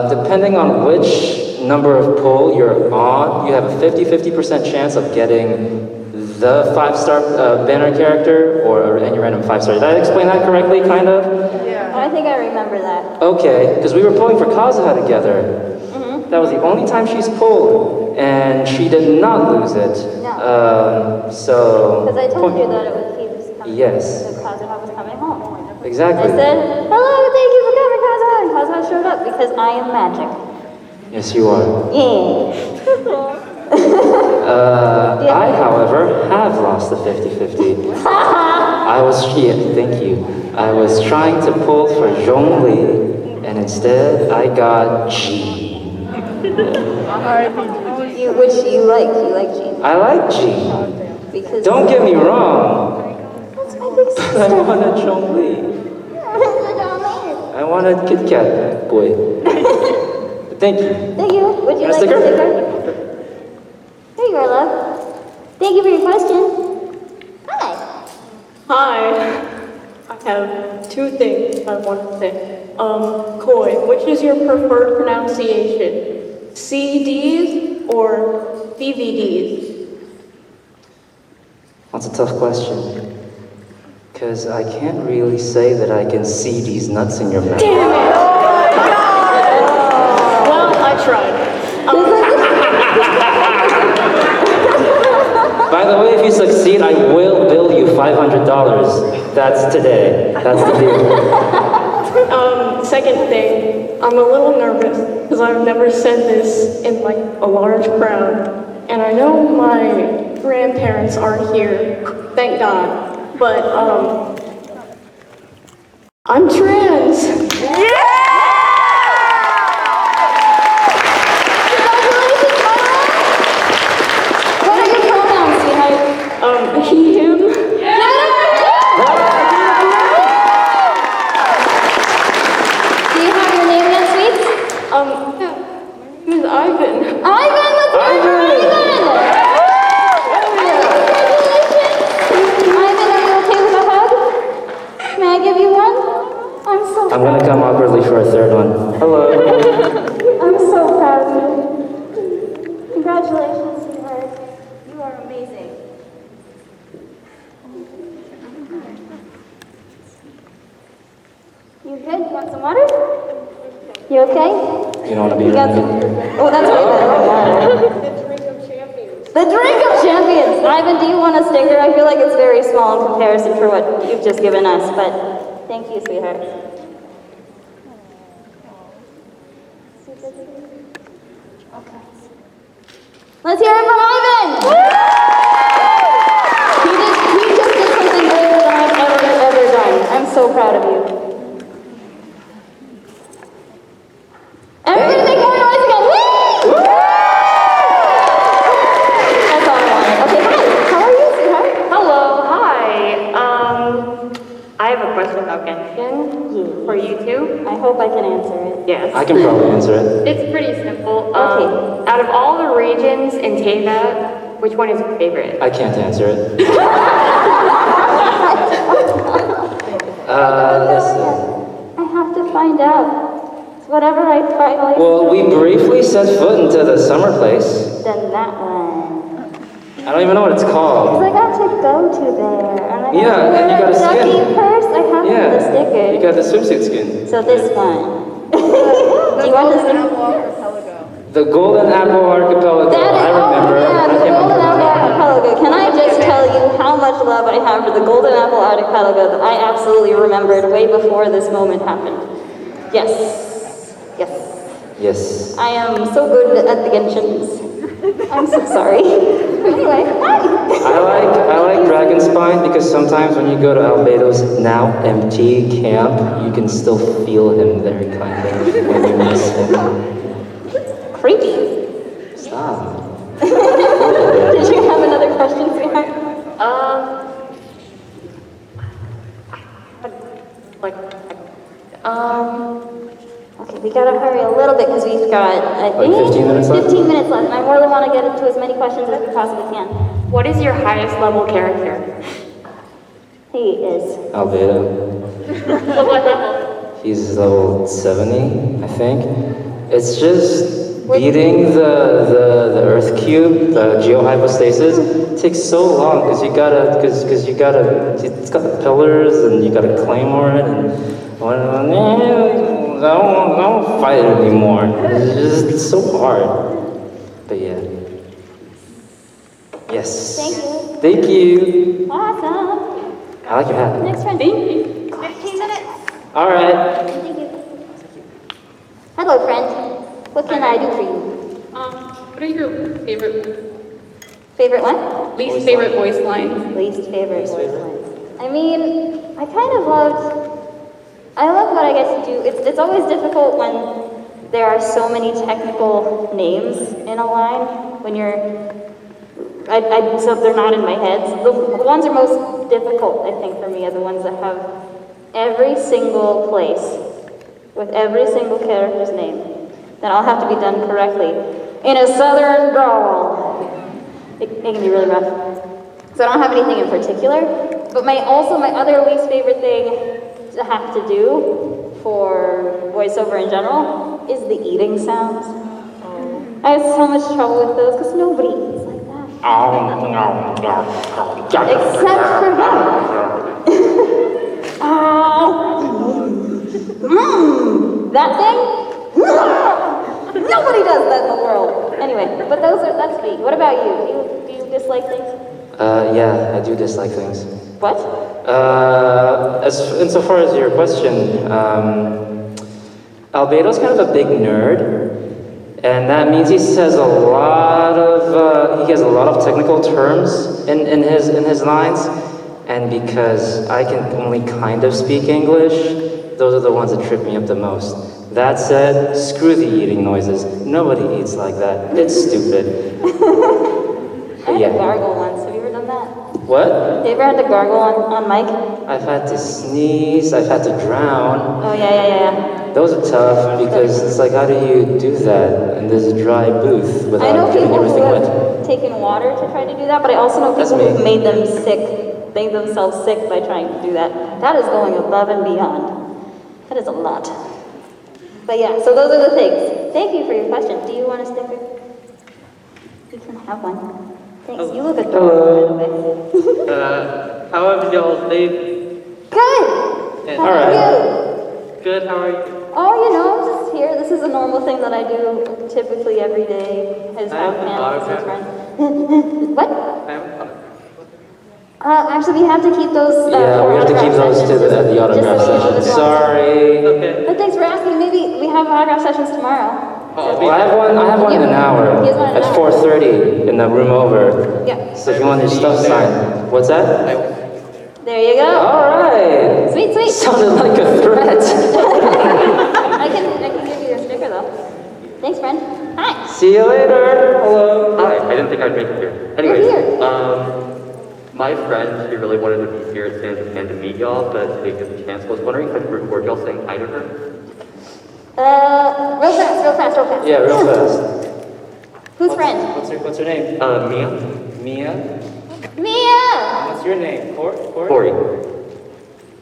depending on which number of pull you're on, you have a 50% chance of getting the 5-star banner character or any random 5-star. Did I explain that correctly, kind of? Yeah. I think I remember that. Okay, because we were pulling for Kazuha together. That was the only time she's pulled, and she did not lose it. No. So... Because I told you that it would keep coming. Yes. So Kazuha was coming home. Exactly. I said, hello, thank you for coming, Kazuha. And Kazuha showed up because I am magic. Yes, you are. Yeah. I, however, have lost the 50-50. Thank you. I was trying to pull for Zhongli, and instead I got G. Which you like Jean. I like G. Because Don't get me wrong. that's my big sister. I want a Zhongli. I want a Kit Kat boy. Thank you. Thank you. Would you Want a like sticker? a sticker? There you are, love. Thank you for your question. Hi. Hi. I have two things I want to say. Khoi, which is your preferred pronunciation? CDs or DVDs? That's a tough question. Because I can't really say that I can see these nuts in your mouth. Damn it! Well, I tried. By the way, if you succeed, I will bill you $500. That's today. That's the deal. Second thing, I'm a little nervous because I've never said this in like a large crowd. And I know my grandparents aren't here, thank God. But I'm trans. What are your pronouns, sweetheart? He, him. Do you have your name yet, sweets? Yeah. My name is Ivan. Ivan, let's go for Ivan! Ivan, are you okay with a hug? May I give you one? I'm so I'm gonna come awkwardly for a third one. Hello. I'm so proud of you. Congratulations, sweetheart. You are amazing. You good? You want some water? You okay? You don't want to be You got around some. me? Oh, that's right. The drink of champions. Ivan, do you want a sticker? I feel like it's very small in comparison for what you've just given us, but thank you, sweetheart. Okay. Let's hear it from Ivan! He just did something greater than I've ever done. I'm so proud of you. Everybody make more noise again! Woo! That's all I wanted. Okay, hi. How are you, sweetheart? Hello, hi. I have a question about Genshin for you two. I hope I can answer it. Yes. I can probably answer it. It's pretty simple. Okay. Out of all the regions in Teyvat, which one is your favorite? I can't answer it. Let's see. I have to find out. It's whatever I finally. Well, we briefly set foot into the summer place. Then that one. I don't even know what it's Because called. I got to go to there. And I Yeah, and you got a ducky skin. purse. I have the Yeah, sticker. you got the swimsuit skin. So this one. Do you want the sticker? The Golden Apple Archipelago. That is, I remember. oh yeah, I the can't Golden remember. Apple Archipelago. Can I just tell you how much love I have for the Golden Apple Archipelago that I absolutely remembered way before this moment happened? Yes. Yes. Yes. I am so good at the Genshins. I'm so sorry. Anyway, hi. I like Dragonspine because sometimes when you go to Albedo's now empty camp, you can still feel him there, kind of, when you miss him. Creepy. Stop. Did you have another question, sweetheart? like, Okay, we gotta hurry a little bit because we've got, I Like think, 15 minutes left? 15 minutes left, and I really want to get into as many questions as we possibly can. What is your highest level character? He is. Albedo. He's level 70, I think. It's just beating the Earth cube, the geohypostasis. It takes so long because you gotta, it's got the pillars and you gotta claymore it and I don't fight it anymore. It's so hard. But yeah. Yes. Thank you. Thank you. Awesome. I like your hat. Next friend. 15 minutes. All right. Thank you. Hello, friend. What can I do for you? what are your Favorite one? least favorite voice lines? Least favorite voice lines. I mean, I love what I get to do. It's always difficult when there are so many technical names in a line. When so they're not in my head. The ones are most difficult, I think, for me, are the ones that have every single place with every single character's name. Then I'll have to be done correctly in a southern drawl. It can be really rough. So I don't have anything in particular, but my other least favorite thing to have to do for voiceover in general is the eating sounds. I have so much trouble with those because nobody eats like that. Except for him. That thing? Nobody does that in the world. Anyway, but that's me. What about you? Do you dislike things? Yeah, I do dislike things. What? Insofar as your question, Albedo's kind of a big nerd, and that means he has a lot of technical terms in his lines, and because I can only kind of speak English, those are the ones that trip me up the most. That said, screw the eating noises. Nobody eats like that. It's stupid. I had to gargle once. Have you ever done that? What? Have you ever had to gargle on mic? I've had to sneeze, I've had to drown. Oh, yeah. Those are tough because it's like, how do you do that in this dry booth I without know getting people everything who wet? have taken water to try to do that, but I also know That's people me. who've made themselves sick by trying to do that. That is going above and beyond. That is a lot. But yeah, so those are the things. Thank you for your question. Do you want a sticker? You can have one. Thanks. You look adorable, by the way. How have y'all stayed? Good! How All are right. you? Good, how are you? Oh, I'm just here. This is a normal thing that I do typically every day. I just have panels with friends. What? Actually, we have to keep those. Yeah, we have to keep those to the autograph Just so you know session. this one. Sorry. Okay. But thanks for asking. Maybe we have autograph sessions tomorrow. Well, I have one in an hour He has one in an at hour. 4:30 in the room over. Yeah. So if you want your stuff signed, what's that? There you go. All right. Sweet. Sounded like a threat. I can give you your sticker though. Thanks, friend. Hi. See you later. Hello. Hi, I didn't think I'd make it here. You're Anyways, here. my friend, she really wanted to be here at San Japan to meet y'all, but they didn't get the chance. I was wondering if I could record y'all saying hi to her. Real fast. Yeah, real fast. Who's friend? What's her name? Mia? Mia. Mia. What's your name? Corey.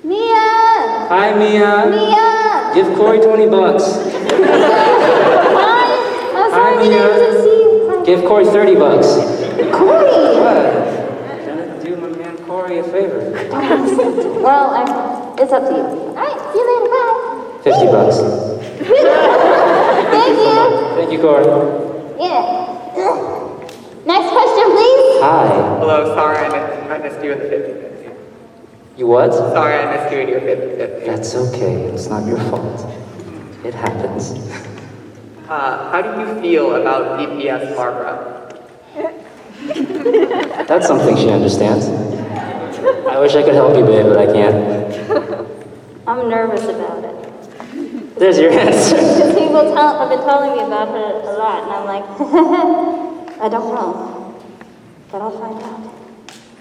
Mia. Hi, Mia. Mia. Give Corey $20. Hi. I'm sorry, Hi, we Mia. didn't see you. Hi. Give Corey $30. Corey. What? Trying to do my man Corey a favor. Well, it's up to you. All right. See you later. Bye. $50. Thank you. Thank you, Corey. Yeah. Next question, please. Hi. Hello, sorry I missed you in the 50-50. You what? Sorry I missed you in your 50-50. That's okay. It's not your fault. It happens. How do you feel about DPS Barbara? That's something she understands. I wish I could help you, babe, but I can't. I'm nervous about it. There's your answer. Because people have been telling me about her a lot, and I'm like, I don't know. But I'll find out.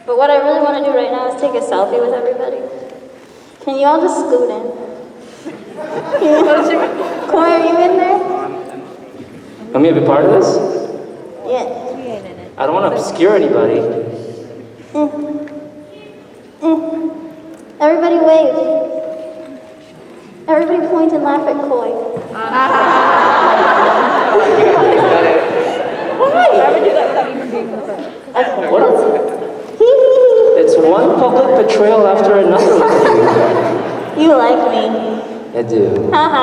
But what I really want to do right now is take a selfie with everybody. Can you all just scoot in? Khoi, are you in there? Want me to be part of this? Yeah. I don't want to obscure anybody. Everybody wave. Everybody point and laugh at Khoi. What? It's one public betrayal after another with You like me. you. I do. Haha.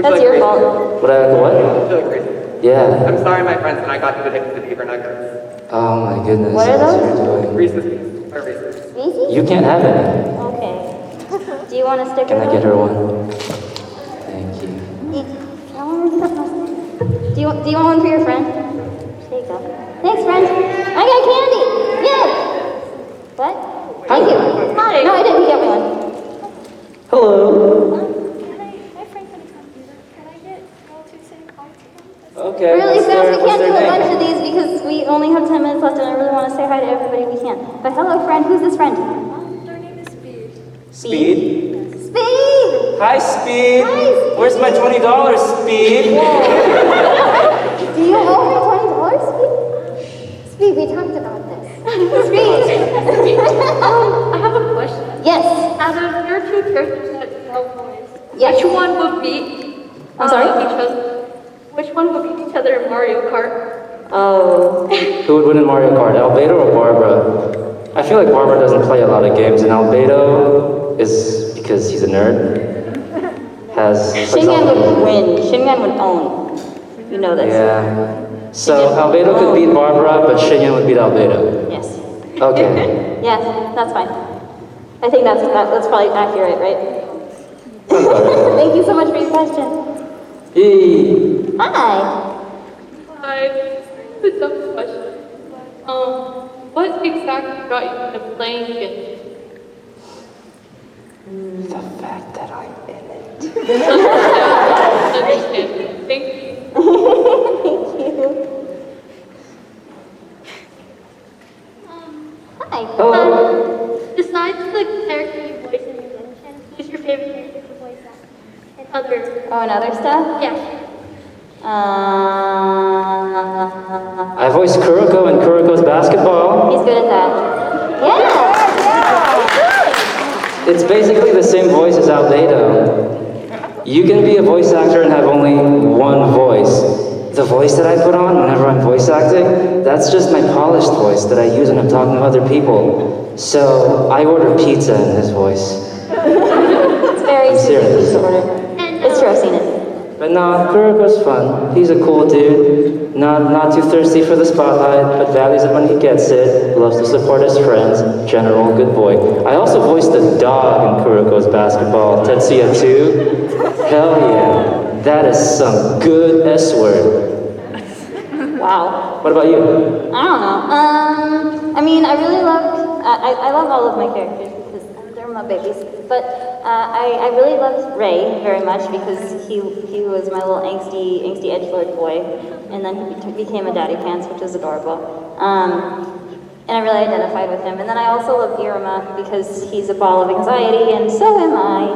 That's your fault. Would I like what? Yeah. I'm sorry, my friends, and I got you addicted to beaver nuggets. Oh my goodness. What are that's those? what you're doing. Reese's Pieces. Or Reese's. Reese's? You can't have any. Okay. Do you want a sticker? Can I get her one? Thank you. Do you want one for your friend? There you go. Thanks, friend. I got candy. Yay! What? Thank you. Hi. No, I didn't get me one. Hello. My friend couldn't come either. Can I get all two sitting cards? Okay. Really what's fast. their- We what's can't their do a name? bunch of these because we only have 10 minutes left, and I really want to say hi to everybody we can. But hello, friend. Who's this friend? Their name is Speed. Speed. Speed. Hi, Speed. Hi, Speed. Where's my $20, Speed? Do you owe me $20, Speed? Speed, we talked about this. Speed. I have a question. Yes. Out of your two characters that tell boys, Yes. which one would beat I'm sorry? each other? Which one would beat each other in Mario Kart? Oh. Who would win in Mario Kart, Albedo or Barbara? I feel like Barbara doesn't play a lot of games, and Albedo is, because he's a nerd, has... Xinyan would win. Xinyan would own. You know this. Yeah. So Albedo could beat Barbara, but Xinyan would beat Albedo. Yes. Okay. Yes, that's fine. I think that's probably accurate, right? Thank you so much for your question. Yay. Hi. It's a dumb question. What exactly got you into playing Genshin? The fact that I'm in it. Understand. Thank you. Thank you. Hi. Hello. Besides the character you voice in your Genshin, who's your favorite character to voice at? And other... Oh, and other stuff? Yeah. I voiced Kuroko in Kuroko's basketball. He's good at that. Yeah. It's basically the same voice as Albedo. You can be a voice actor and have only one voice. The voice that I put on whenever I'm voice acting, that's just my polished voice that I use when I'm talking to other people. So I order pizza in this voice. It's very I'm serious serious. disorder. It's true, I've seen it. But no, Kuroko's fun. He's a cool dude. Not too thirsty for the spotlight, but values it when he gets it. Loves to support his friends. General good boy. I also voiced the dog in Kuroko's basketball. Tetsuya 2. Hell yeah. That is some good S word. Wow. What about you? I don't know. I mean, I really love, I love all of my characters because they're my babies. But I really loved Ray very much because he was my little angsty edgelord boy. And then he became a daddy pants, which is adorable. And I really identified with him. And then I also love Iruma because he's a ball of anxiety, and so am I.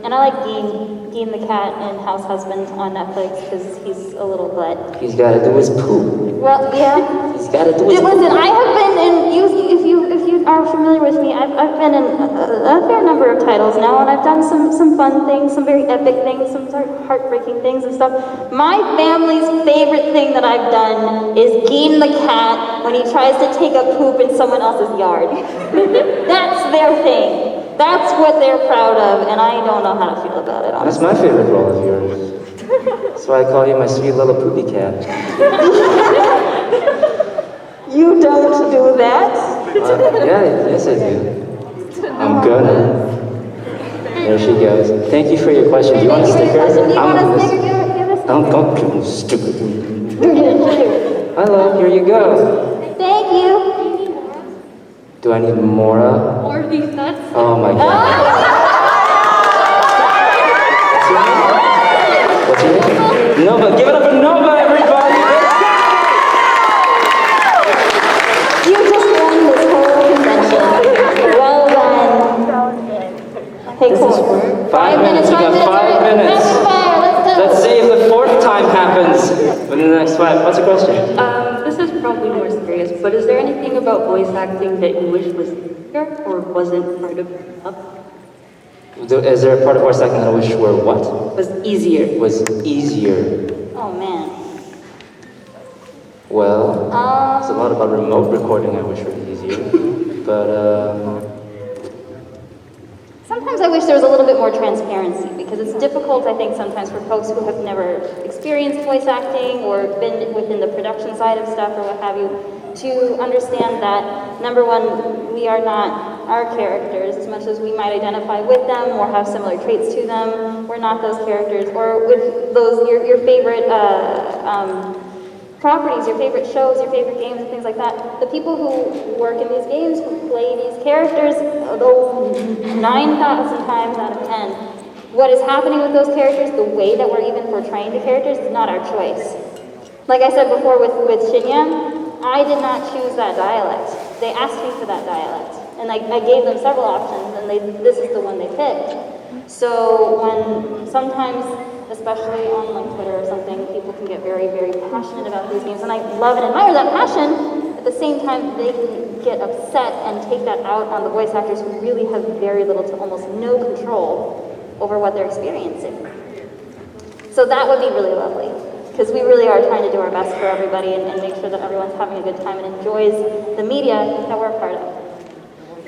And I like Dean the cat and House Husband on Netflix because he's a little butt. He's gotta do his poop. Well, yeah. He's gotta do his poop. Listen, I have been in, if you are familiar with me, I've been in a fair number of titles now, and I've done some fun things, some very epic things, some sort of heartbreaking things and stuff. My family's favorite thing that I've done is Dean the cat when he tries to take a poop in someone else's yard. That's their thing. That's what they're proud of, and I don't know how to feel about it, That's honestly. my favorite role of yours. That's why I call you my sweet little poopy cat. You don't do that? Yes I do. I'm gonna. There she goes. Thank you for your question. Do you want a sticker? Do you want a I'm sticker? Give us. Don't you stupid. Here. Hello, here you go. Thank you. Do I need Mora? Or these nuts? Oh my god. What's your name? Nova. Give it up for Nova, everybody. You just won this whole convention. Well done. Hey, This cool. is 5 minutes. You got 5 alright. minutes. Rapid fire, let's go. Let's see if the fourth time happens within the next 5. What's the question? This is probably more serious, but is there anything about voice acting that you wish was easier or wasn't part of your job? Is there a part of voice acting that I wish were what? Was easier. Was easier. Oh, man. Well, there's a lot about remote recording I wish were easier. But, Sometimes I wish there was a little bit more transparency because it's difficult, I think, sometimes for folks who have never experienced voice acting or been within the production side of stuff or what have you, to understand that, number one, we are not our characters as much as we might identify with them or have similar traits to them. We're not those characters. Or with those, your favorite properties, your favorite shows, your favorite games, and things like that. The people who work in these games, who play these characters, although 9,000 times out of 10, what is happening with those characters, the way that we're even portraying the characters, is not our choice. Like I said before with Xinyan, I did not choose that dialect. They asked me for that dialect. And I gave them several options, and this is the one they picked. So when sometimes, especially on like Twitter or something, people can get very, very passionate about these games, and I love and admire that passion. At the same time, they can get upset and take that out on the voice actors who really have very little to almost no control over what they're experiencing. So that would be really lovely, because we really are trying to do our best for everybody and make sure that everyone's having a good time and enjoys the media that we're a part of.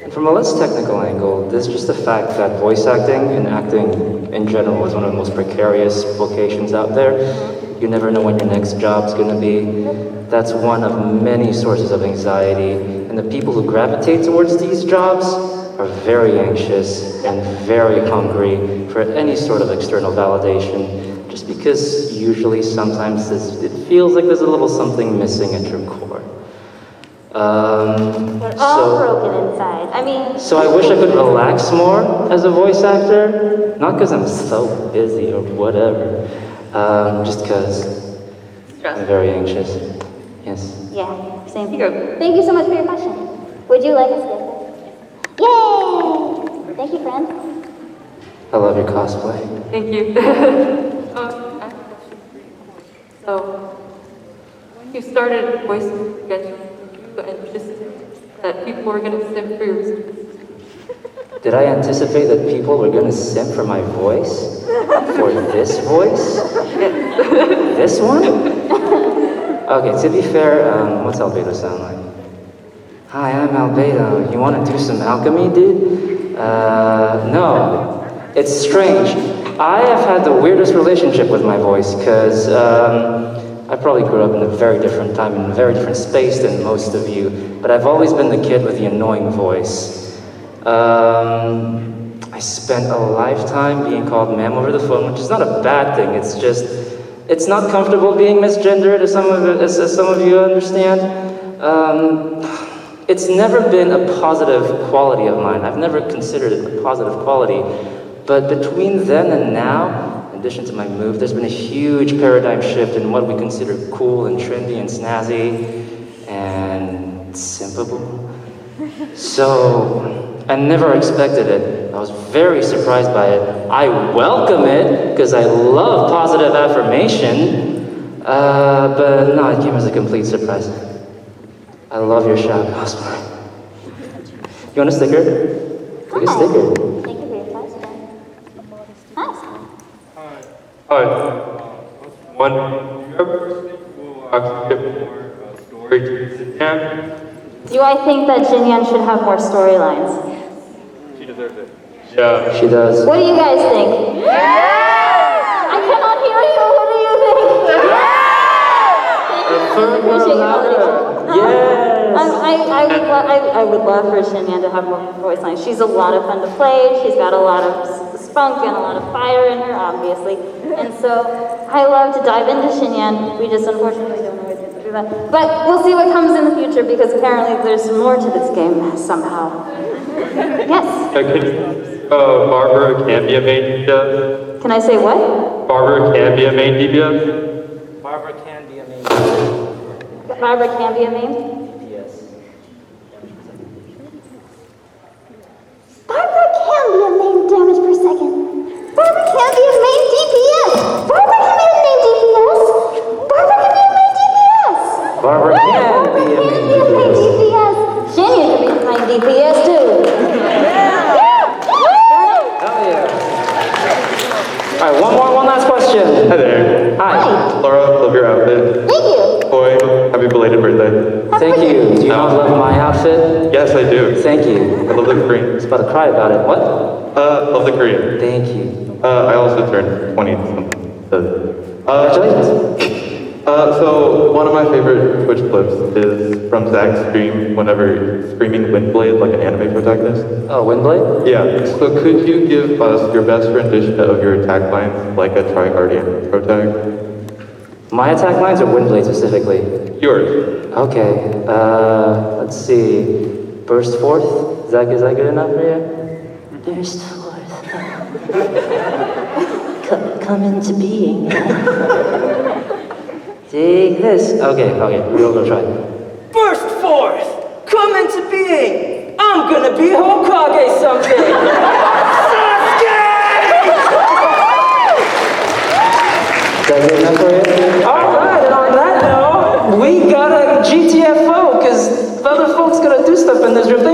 And from a less technical angle, there's just the fact that voice acting and acting in general is one of the most precarious vocations out there. You never know when your next job's going to be. That's one of many sources of anxiety. And the people who gravitate towards these jobs are very anxious and very hungry for any sort of external validation, just because usually sometimes it feels like there's a little something missing at your core. We're all broken inside. I mean... So I wish I could relax more as a voice actor. Not because I'm so busy or whatever. Just because I'm very anxious. Yes. Yeah, same here. Thank you so much for your question. Would you like a sticker? Yay! Thank you, friend. I love your cosplay. Thank you. I have a question for you. So, when you started voicing Genshin, you anticipated that people were going to simp for your Did I anticipate that people were going to simp for my voice? For this voice? This one? Okay, to be fair, what's Albedo sound like? Hi, I'm Albedo. You want to do some alchemy, dude? No. It's strange. I have had the weirdest relationship with my voice, because I probably grew up in a very different time, in a very different space than most of you, but I've always been the kid with the annoying voice. I spent a lifetime being called ma'am over the phone, which is not a bad thing. It's just, it's not comfortable being misgendered, as some of you understand. It's never been a positive quality of mine. I've never considered it a positive quality. But between then and now, in addition to my move, there's been a huge paradigm shift in what we consider cool and trendy and snazzy and simpable. So, I never expected it. I was very surprised by it. I welcome it, because I love positive affirmation. But no, it came as a complete surprise. I love your shop, cosplay. You want a sticker? Take a sticker. Thank you for your question. Nice. Hi. One, do you ever think we'll actually get more story to Xinyan? Do I think that Xinyan should have more storylines? She deserves it. Yeah. She does. What do you guys think? I cannot hear you. What do you think? Appreciate your validation. Yes. I would love for Xinyan to have more voice lines. She's a lot of fun to play. She's got a lot of spunk and a lot of fire in her, obviously. And so I love to dive into Xinyan. We just unfortunately don't know where to do that. But we'll see what comes in the future, because apparently there's more to this game somehow. Yes? Barbara can be a main DPS. Can I say what? Barbara can be a main DPS. Barbara can be a main DPS. Barbara can be a main? Barbara can be a main damage Alright, one last question. Hi there. Hi. Laura, love your outfit. Thank you. Khoi, happy belated birthday. Thank you. Do you not love my outfit? Yes, I do. Thank you. I love the I Korean. was about to cry about it. What? Love the Korean. Thank you. I also turned 20 something. Congratulations. So one of my favorite Twitch clips is from Zach's stream whenever he's screaming Windblade like an anime protagonist. Oh, Windblade? Yeah, so could you give us your best rendition of your attack lines like a tryhardian protag? My attack lines or Windblade specifically? Yours. Okay, let's see. Burst forth? Is that good enough for you? Burst forth. Come into being. Take this. Okay, we'll try. Burst forth! Come into being! I'm gonna be Hokage someday! Sasuke! Is that good enough for you? Alright, and on that note, We got a GTFO, because other folks gotta do stuff in this room.